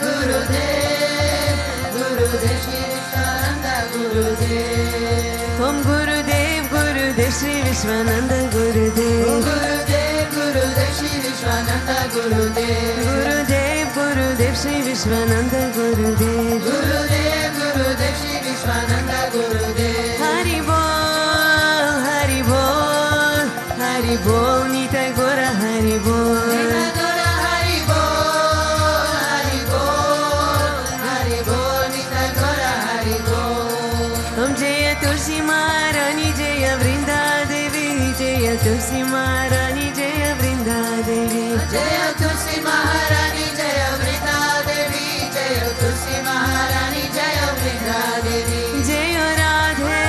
Gurudev, Gurudev, Sri Vishwananda Gurudev. Om Gurudev, Gurudev, Sri Vishwananda Gurudev. Om Gurudev, Gurudev, Sri Vishwananda Gurudev. Gurudev, Gurudev, Sri Vishwananda Gurudev. Gurudev, Gurudev, Sri Vishwananda Gurudev. Hari Bol, Hari Bol, Hari Bol, Nitai Gora Hari Bol. Nitai Gora Hari Bol, Hari Bol, Hari Bol, Nitai Gora Hari Bol. Om Jaya Tulsi Maharani, Jaya Vrinda Devi, Jaya Tulsi Maharani, Jaya Vrinda Devi. Jaya Tulsi Maharani, Jaya Vrinda Devi, Jaya Tulsi Maharani, Jaya Vrinda Devi. Jaya Radhe,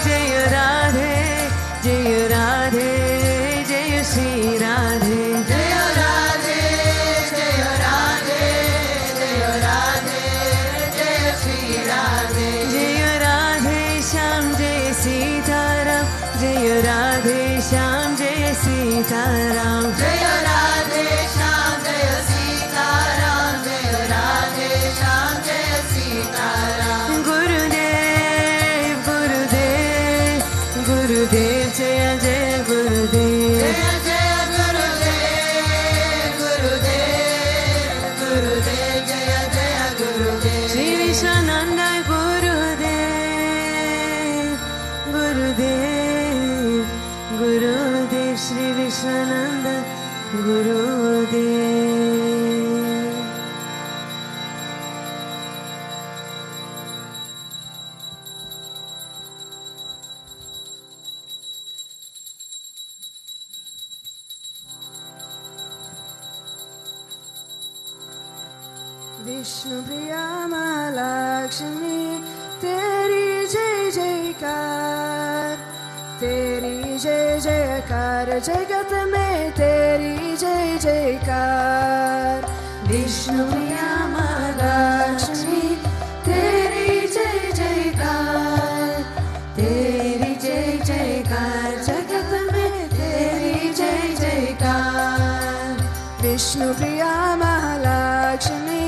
Jaya Radhe, Jaya Radhe, Jaya Shri Radhe. Jaya Radhe, Jaya Radhe, Jaya Radhe, Jaya Shri Radhe. Jaya Radhe Shyam, Jaya Sitaram, Jaya Radhe Shyam, Jaya Sitaram. Jaya Radhe Shyam, Jaya Sitaram, Jaya Radhe Shyam, Jaya Sitaram. Gurudev, Gurudev, Gurudev, Jaya Jaya Gurudev. Jaya Jaya Gurudev, Gurudev, Gurudev, Jaya Jaya Gurudev. Sri Vishwananda Gurudev, Gurudev, Gurudev, Sri Vishwananda Gurudev. Vishnu Priya Mahalakshmi तेरी जय जयकार, तेरी जय जयकार जगत में तेरी जय जयकार। विष्णु प्रिया महालक्ष्मी तेरी जय जयकार, तेरी जय जयकार जगत में तेरी जय जयकार। विष्णु प्रिया महालक्ष्मी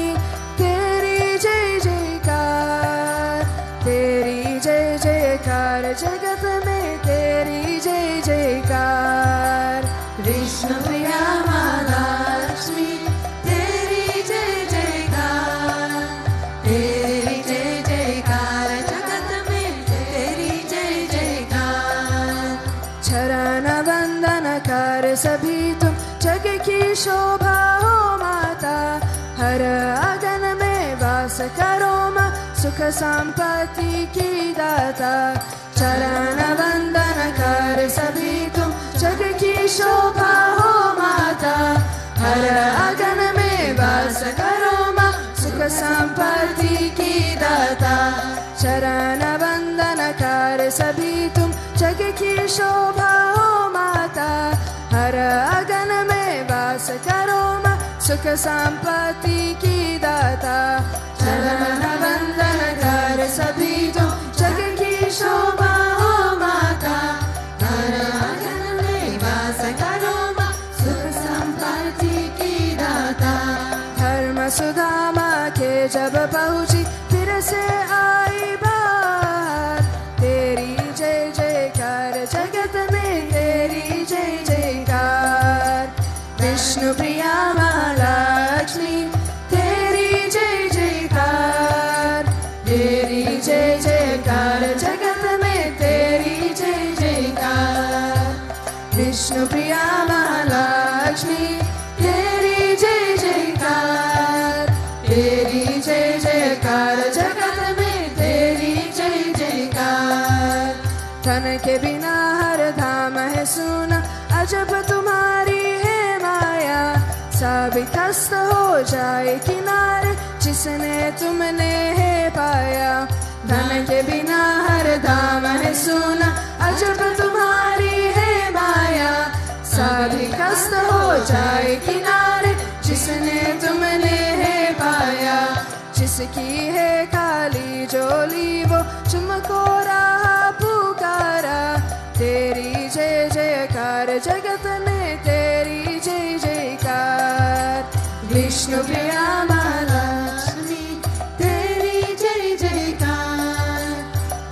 तेरी जय जयकार, तेरी जय जयकार जगत में तेरी जय जयकार। विष्णु प्रिया महालक्ष्मी तेरी जय जयकार, तेरी जय जयकार जगत में तेरी जय जयकार। चरण वंदन कर सभी तुम जग की शोभा हो माता, हर आंगन में वास करो माँ सुख संपत्ति की दाता। चरण वंदन कर सभी तुम जग की शोभा हो माता, हर आंगन में वास करो माँ सुख संपत्ति की दाता। चरण वंदन कर सभी तुम जग की शोभा हो माता, हर आंगन में वास करो माँ सुख संपत्ति की दाता। चरण वंदन कर सभी तुम जग की शोभा हो माता, हर आंगन में वास करो माँ सुख संपत्ति की दाता। धर्म सुदामा के जब पहुँची फिर से आई बात, तेरी जय जयकार जगत में तेरी जय जयकार। विष्णु प्रिया महालक्ष्मी तेरी जय जयकार, तेरी जय जयकार जगत में तेरी जय जयकार। विष्णु प्रिया महालक्ष्मी तेरी जय जयकार, तेरी जय जयकार जगत में तेरी जय जयकार। धन के बिना हर धाम है सुना, अजब तुम्हारी है माया। साबित हस्त हो जाए किनारे जिसने तुमने है पाया। धन के बिना हर धाम है सुना, अजब तुम्हारी है माया। साबित हस्त हो जाए किनारे जिसने तुमने है पाया। जिसकी है काली जोली वो तुमको राह पुकारा, तेरी जय जयकार जयकार जगत में तेरी जय जयकार विष्णु प्रिया महालक्ष्मी तेरी जय जयकार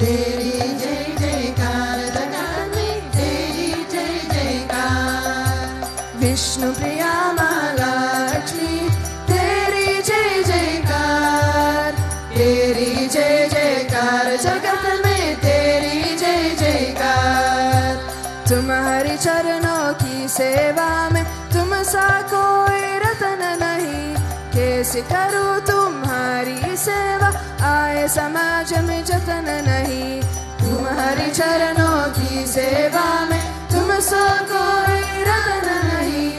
तेरी जय जयकार जगत में तेरी जय जयकार विष्णु प्रिया महालक्ष्मी तेरी जय जयकार तेरी जय जयकार जगत में तेरी जय जयकार तुम्हारी चरणों की सेवा में तुम सा कोई रतन नहीं कैसे करूँ तुम्हारी सेवा आए समाज में जतन नहीं तुम्हारी चरणों की सेवा में तुम सा कोई रतन नहीं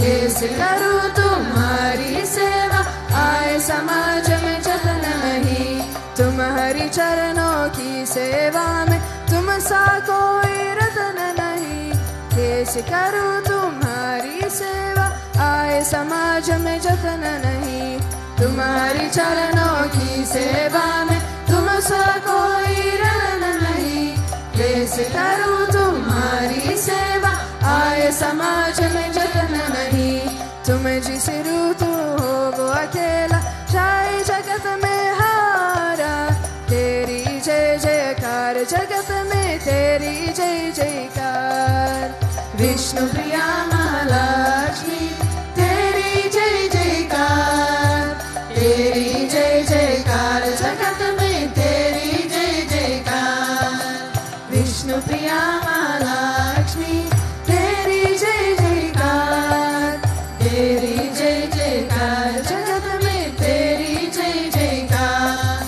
कैसे करूँ तुम्हारी सेवा आए समाज में जतन नहीं तुम्हारी चरणों की सेवा में तुम सा कोई रतन नहीं कैसे करूँ तुम्हारी सेवा आए समाज में जतन नहीं तुम्हारी चरणों की सेवा में तुम सा कोई रतन नहीं कैसे करूँ तुम्हारी सेवा आए समाज में जतन नहीं तुम जिस ऋतु हो वो अकेला चाहे जगत में हारा तेरी जय जयकार जगत में तेरी जय जयकार विष्णु प्रिया महालक्ष्मी तेरी जय जयकार तेरी जय जयकार जगत में तेरी जय जयकार विष्णु प्रिया महालक्ष्मी तेरी जय जयकार तेरी जय जयकार जगत में तेरी जय जयकार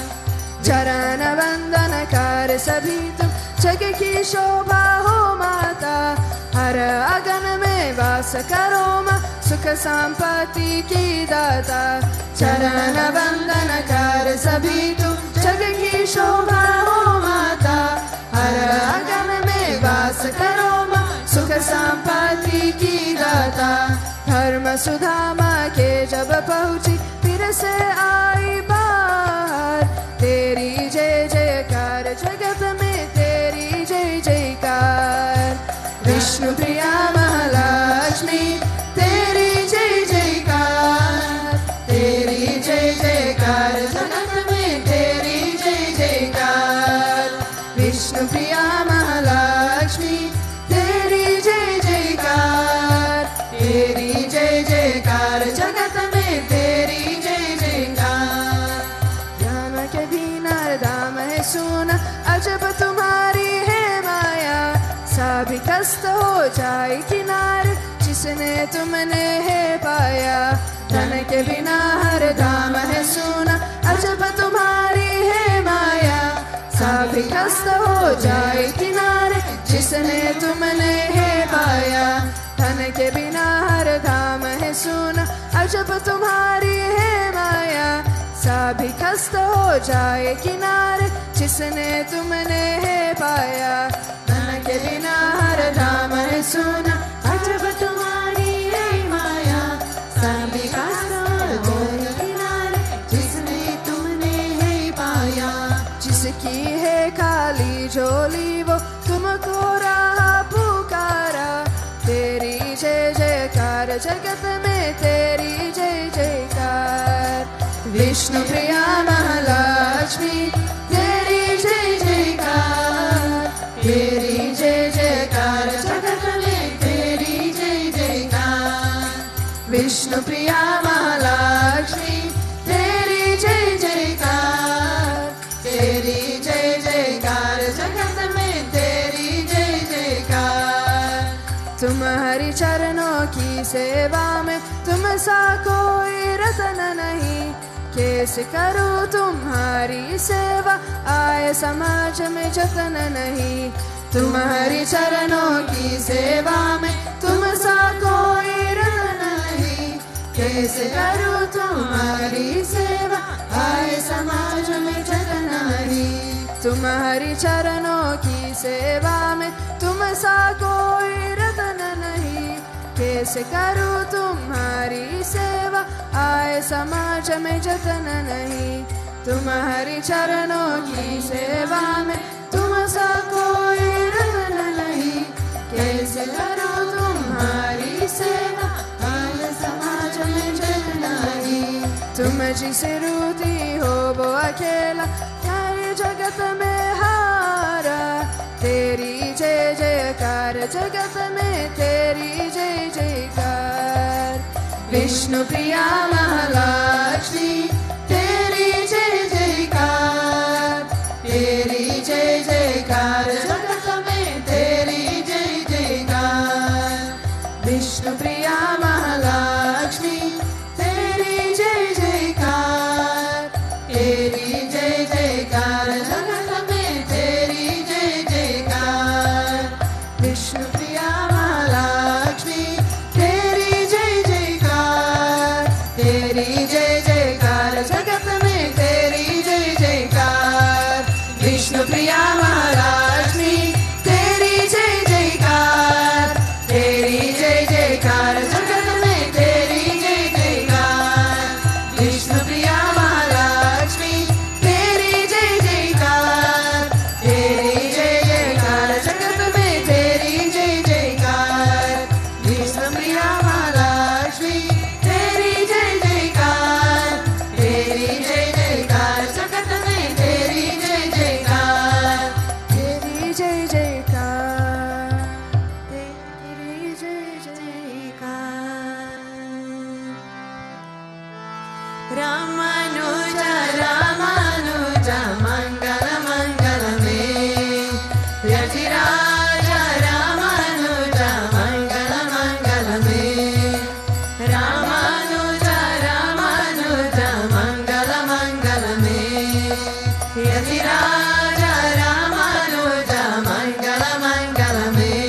चरण वंदन कर सभी तुम जग की शोभा हो माता हर अगन में वास करो माँ सुख संपत्ति की दाता चरण वंदन कर सभी तुम जग की शोभा हो माता हर अगन में वास करो माँ सुख संपत्ति की दाता धर्म सुधा माँ के जब पहुँची फिर से आई बाहर तेरी जय जयकार जगत में तेरी जय जयकार विष्णु प्रिया महालक्ष्मी तेरी जय जयकार तेरी जय जयकार जगत में तेरी जय जयकार विष्णु प्रिया महालक्ष्मी तेरी जय जयकार तेरी जय जयकार जगत में तेरी जय जयकार ज्ञान के बिना दाम है सोना अजब तुम्हारी है माया सभी कष्ट हो जाए किनारे जिसने तुमने है पाया धन के बिना हर दाम है सोना अजब तुम्हारी है माया सभी कष्ट हो जाए किनारे जिसने तुमने है पाया धन के बिना हर धाम है सोना अजब तुम्हारी है माया सभी कष्ट हो जाए किनारे जिसने तुमने है पाया धन के बिना हर धाम है सोना अजब तुम्हारी है माया सभी कष्ट हो जाए किनारे जिसने तुमने है पाया जिसकी है काली झोली वो तुमको राह पुकारा तेरी जय जयकार जगत में तेरी जय जयकार विष्णु प्रिया महालक्ष्मी तेरी जय जयकार तेरी जय जयकार जगत में तेरी जय जयकार विष्णु प्रिया महालक्ष्मी तेरी जय जयकार तेरी जय जयकार जगत में तेरी जय जयकार तुम्हारी चरणों की सेवा में तुम सा कोई रतन नहीं कैसे करूँ तुम्हारी सेवा आए समाज में जतन नहीं तुम्हारी चरणों की सेवा में तुम सा कोई रतन नहीं कैसे करूँ तुम्हारी सेवा आए समाज में जतन नहीं तुम्हारी चरणों की सेवा में तुम सा कोई रतन नहीं कैसे करूँ तुम्हारी सेवा आए समाज में जतन नहीं तुम्हारी चरणों की सेवा में तुम सा कोई रतन नहीं कैसे करूँ तुम जिसे रूठी हो वो अकेला सारे जगत में हारा तेरी जय जयकार जगत में तेरी जय जयकार विष्णु प्रिया महालक्ष्मी तेरी जय जयकार तेरी जय जयकार जगत में तेरी जय जयकार विष्णु प्रिया महालक्ष्मी तेरी जय जयकार तेरी जय जयकार जगत में तेरी जय जयकार विष्णु प्रिया महालक्ष्मी तेरी जय जयकार तेरी जय जयकार जगत में तेरी जय जयकार विष्णु प्रिया महालक्ष्मी तेरी जय जयकार तेरी जय जयकार जगत में तेरी जय जयकार विष्णु प्रिया महालक्ष्मी तेरी जय जयकार तेरी जय जयकार जगत में तेरी जय जयकार विष्णु प्रिया महालक्ष्मी तेरी जय जयकार तेरी जय जयकार जगत में तेरी जय जयकार तेरी जय जयकार तेरी जय जयकार रामानुजा रामानुजा मंगल मंगल में यतिराजा रामानुजा मंगल मंगल में रामानुजा रामानुजा मंगल मंगल में यतिराजा रामानुजा मंगल मंगल में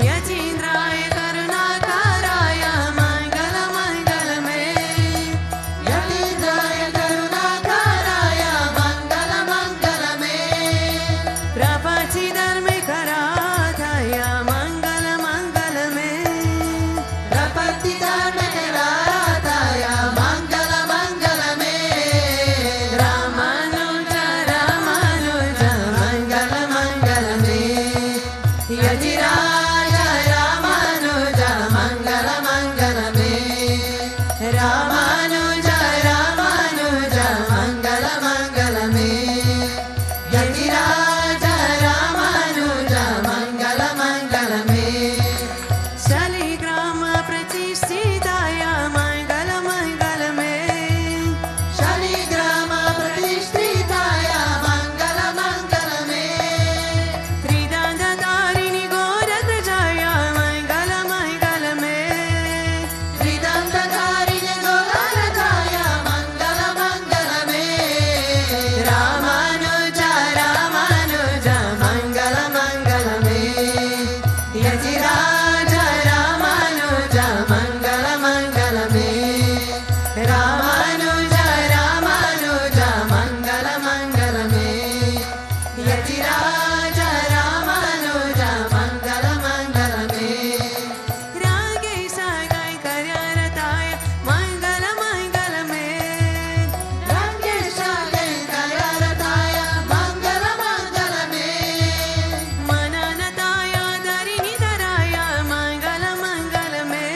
यतीन्द्राय करुणाकाराय मंगल मंगल में यतीन्द्राय करुणाकाराय मंगल मंगल में प्रपंची धर्मिकराधाय मंगल मंगल में प्रपत्ति धर्मिकराधाय मंगल मंगल में रामानुजा रामानुजा मंगल मंगल में यतिराजा रामानुजा मंगल मंगल में रामानुजा रामानुजा मंगल मंगल में यतिराजा रामानुजा मंगल मंगल में शालिग्राम प्रतिष्ठिताय मंगल मंगल में शालिग्राम प्रतिष्ठिताय मंगल मंगल में त्रिदंतधारिणी गोरध्वजाय मंगल मंगल में त्रिदंतधारिणी गोरध्वजाय मंगल मंगल में रामानुजा रामानुजा मंगल मंगल में यतिराजा रामानुजा मंगल मंगल में रामानुजा रामानुजा मंगल मंगल में यतिराजा रामानुजा मंगल मंगल में रागेशाय कर्यरताय मंगल मंगल में रागेशाय कर्यरताय मंगल मंगल में मननताय धरणीधराय मंगल मंगल में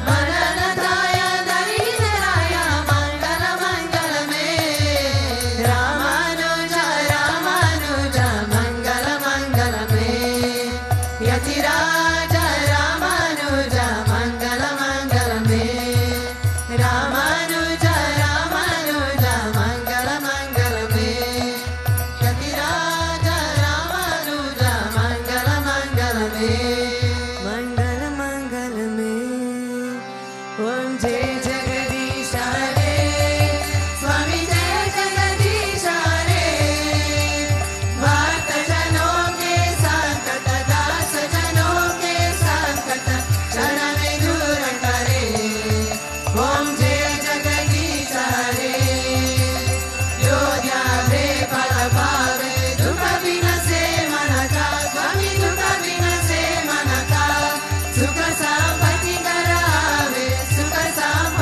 मननताय धरणीधराय मंगल मंगल में रामानुजा रामानुजा मंगल मंगल में यतिराजा रामानुजा मंगल मंगल में रामानुजा रामानुजा मंगल मंगल में यतिराजा रामानुजा मंगल मंगल में मंगल मंगल में ओम जय जगदीश हरे स्वामी जय जगदीश हरे भक्त जनों के संकट दास जनों के संकट क्षण में दूर करे ओम जय जगदीश हरे योध्या भे फल पावे दुख बिन से मन का स्वामी दुख बिन से मन का सुख संपत्ति करावे सुख संपत्ति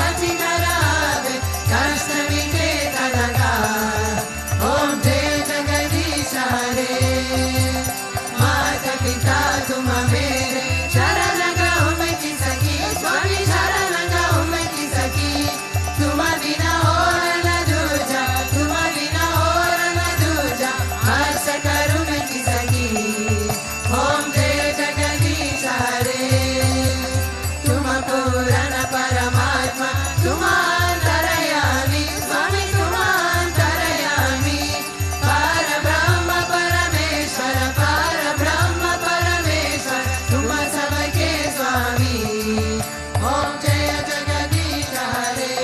ओम जय जगदीश हरे।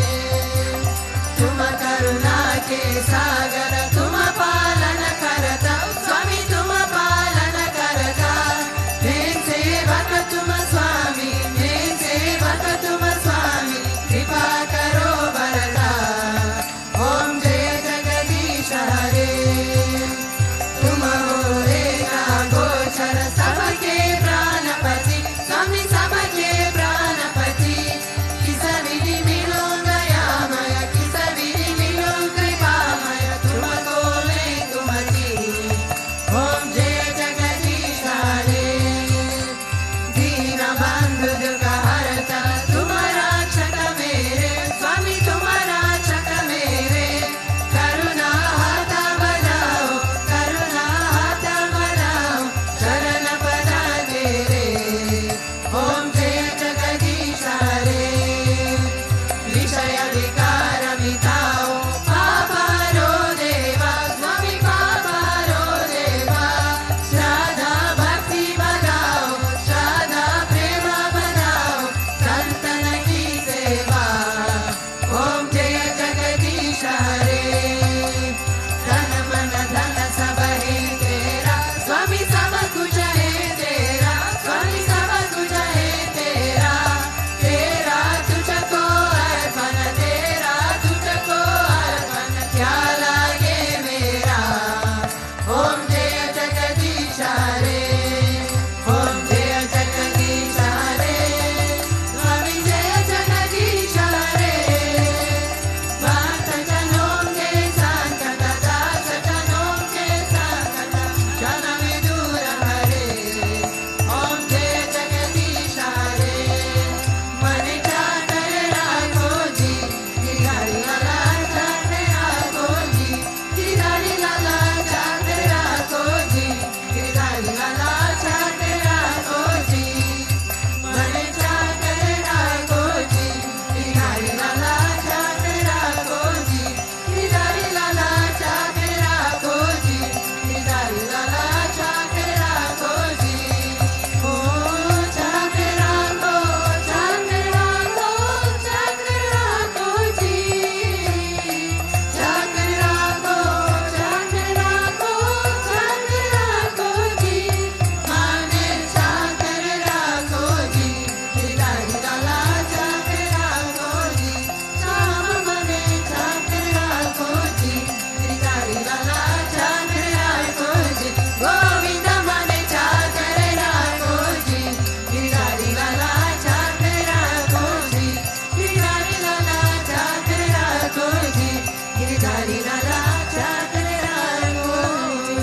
तुम करुणा के सागर तुम पालन करता स्वामी तुम पालन करता। हे सेवक तुम स्वामी हे सेवक तुम स्वामी कृपा करो बरदा। ओम जय जगदीश हरे। तुम हो रेखा गोचर सबके प्राणपति स्वामी सबके प्राणपति। किस विधि मिलो दयामय किस विधि मिलो कृपामय तुमको मैं तुमकी। ओम जय जगदीश हरे। दीन बंधु दुख हरता तुम रक्षक मेरे स्वामी तुम रक्षक मेरे। करुणा हाथ बढ़ाओ करुणा हाथ बढ़ाओ चरण पदा तेरे। ओम जय जगदीश हरे। विषय विकार मिटाओ पापारो देवा स्वामी पापारो देवा। श्रद्धा भक्ति बढ़ाओ श्रद्धा प्रेम बढ़ाओ संतन की सेवा। ओम जय जगदीश हरे। धन मन धन सब है तेरा स्वामी सब कुछ है तेरा स्वामी सब कुछ है तेरा। तेरा तुझको अर्पण तेरा तुझको अर्पण क्या लागे मेरा। ओम जय जगदीश हरे। ओम जय जगदीश हरे। स्वामी जय जगदीश हरे। भक्त जनों के संकट दास जनों के संकट क्षण में दूर हरे। ओम जय जगदीश हरे। मन चाकर राखो जी गिरधारी लाला चाकर राखो जी गिरधारी लाला चाकर राखो जी गिरधारी लाला चाकर राखो जी। मन चाकर राखो जी गिरधारी लाला चाकर राखो जी गिरधारी लाला चाकर राखो जी गिरधारी लाला चाकर राखो जी। ओ चाकर राखो चाकर राखो चाकर राखो जी। चाकर राखो चाकर राखो चाकर राखो जी। माने चाकर राखो जी गिरधारी लाला चाकर राखो जी। श्याम मने चाकर राखो जी गिरधारी लाला चाकर राखो जी। गोविंद मने चाकर राखो जी गिरधारी लाला चाकर राखो जी गिरधारी लाला चाकर राखो जी गिरधारी लाला चाकर राखो जी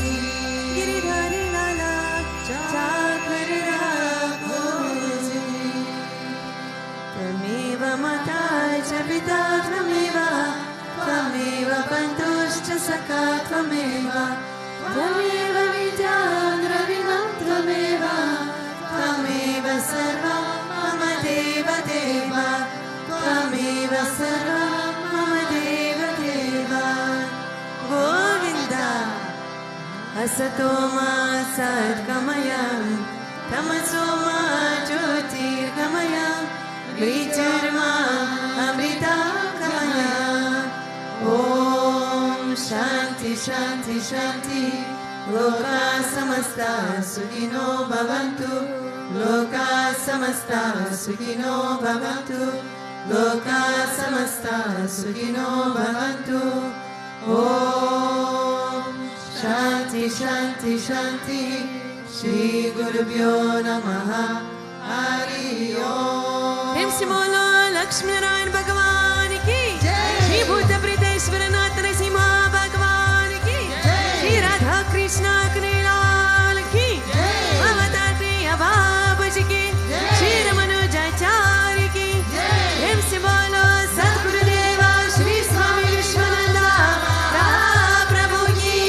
गिरधारी लाला चाकर राखो जी। त्वमेव माता च पिता त्वमेव त्वमेव बन्धुश्च सखा त्वमेव त्वमेव विद्या द्रविणं त्वमेव त्वमेव सर्वं मम देव देव त्वमेव सर्वं मम देव देव। गोविन्द असतो मा सद्गमय तमसो मा ज्योतिर्गमय मृत्युर्मा अमृतागमय। ओम शांति शांति शांति। लोका समस्ता सुखिनो भवन्तु लोका समस्ता सुखिनो भवन्तु लोका समस्ता सुखिनो भवन्तु। ओम शांति शांति शांति। श्री गुरुभ्यो नमः। हरि ओम। प्रेम से बोलो लक्ष्मी नारायण भगवान की श्री भूतभृतेश्वरनाथ भगवान की श्री राधा कृष्ण कन्हैयालाल की अवतार प्रिय बाबा जी की श्री रमनुजाचार्य की। प्रेम से बोलो सद्गुरुदेवा श्री स्वामी विश्वानंदा प्रभु की।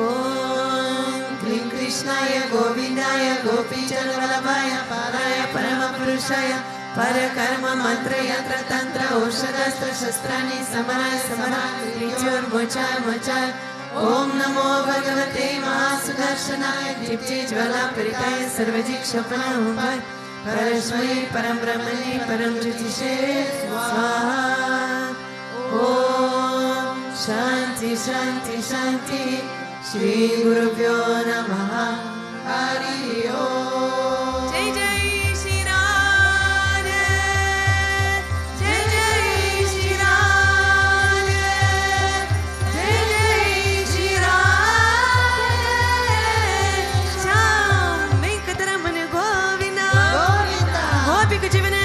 ओम क्लीं कृष्णाय गोविंदाय गोपीचर वल्लभाय पाराय परमपुरुषाय परकर्म मंत्र यंत्र तंत्र औषधस्त्र शस्त्राणि समराय समराय त्रिचोर्मोचाय मोचाय। ओम नमो भगवते महासुदर्शनाय दीप्ति ज्वाला परिताय सर्वजिक्षोपनाय तस्मै परम ब्रह्मणे परम ज्योतिषे स्वाहा ओम शांति शांति शांति श्री गुरुभ्यो नमः हरि ओम जय जय श्री राम जय जय श्री राम जय जय श्री राम श्याम वेंकटरमण गोविंदा गोविंदा गोपिक जीवन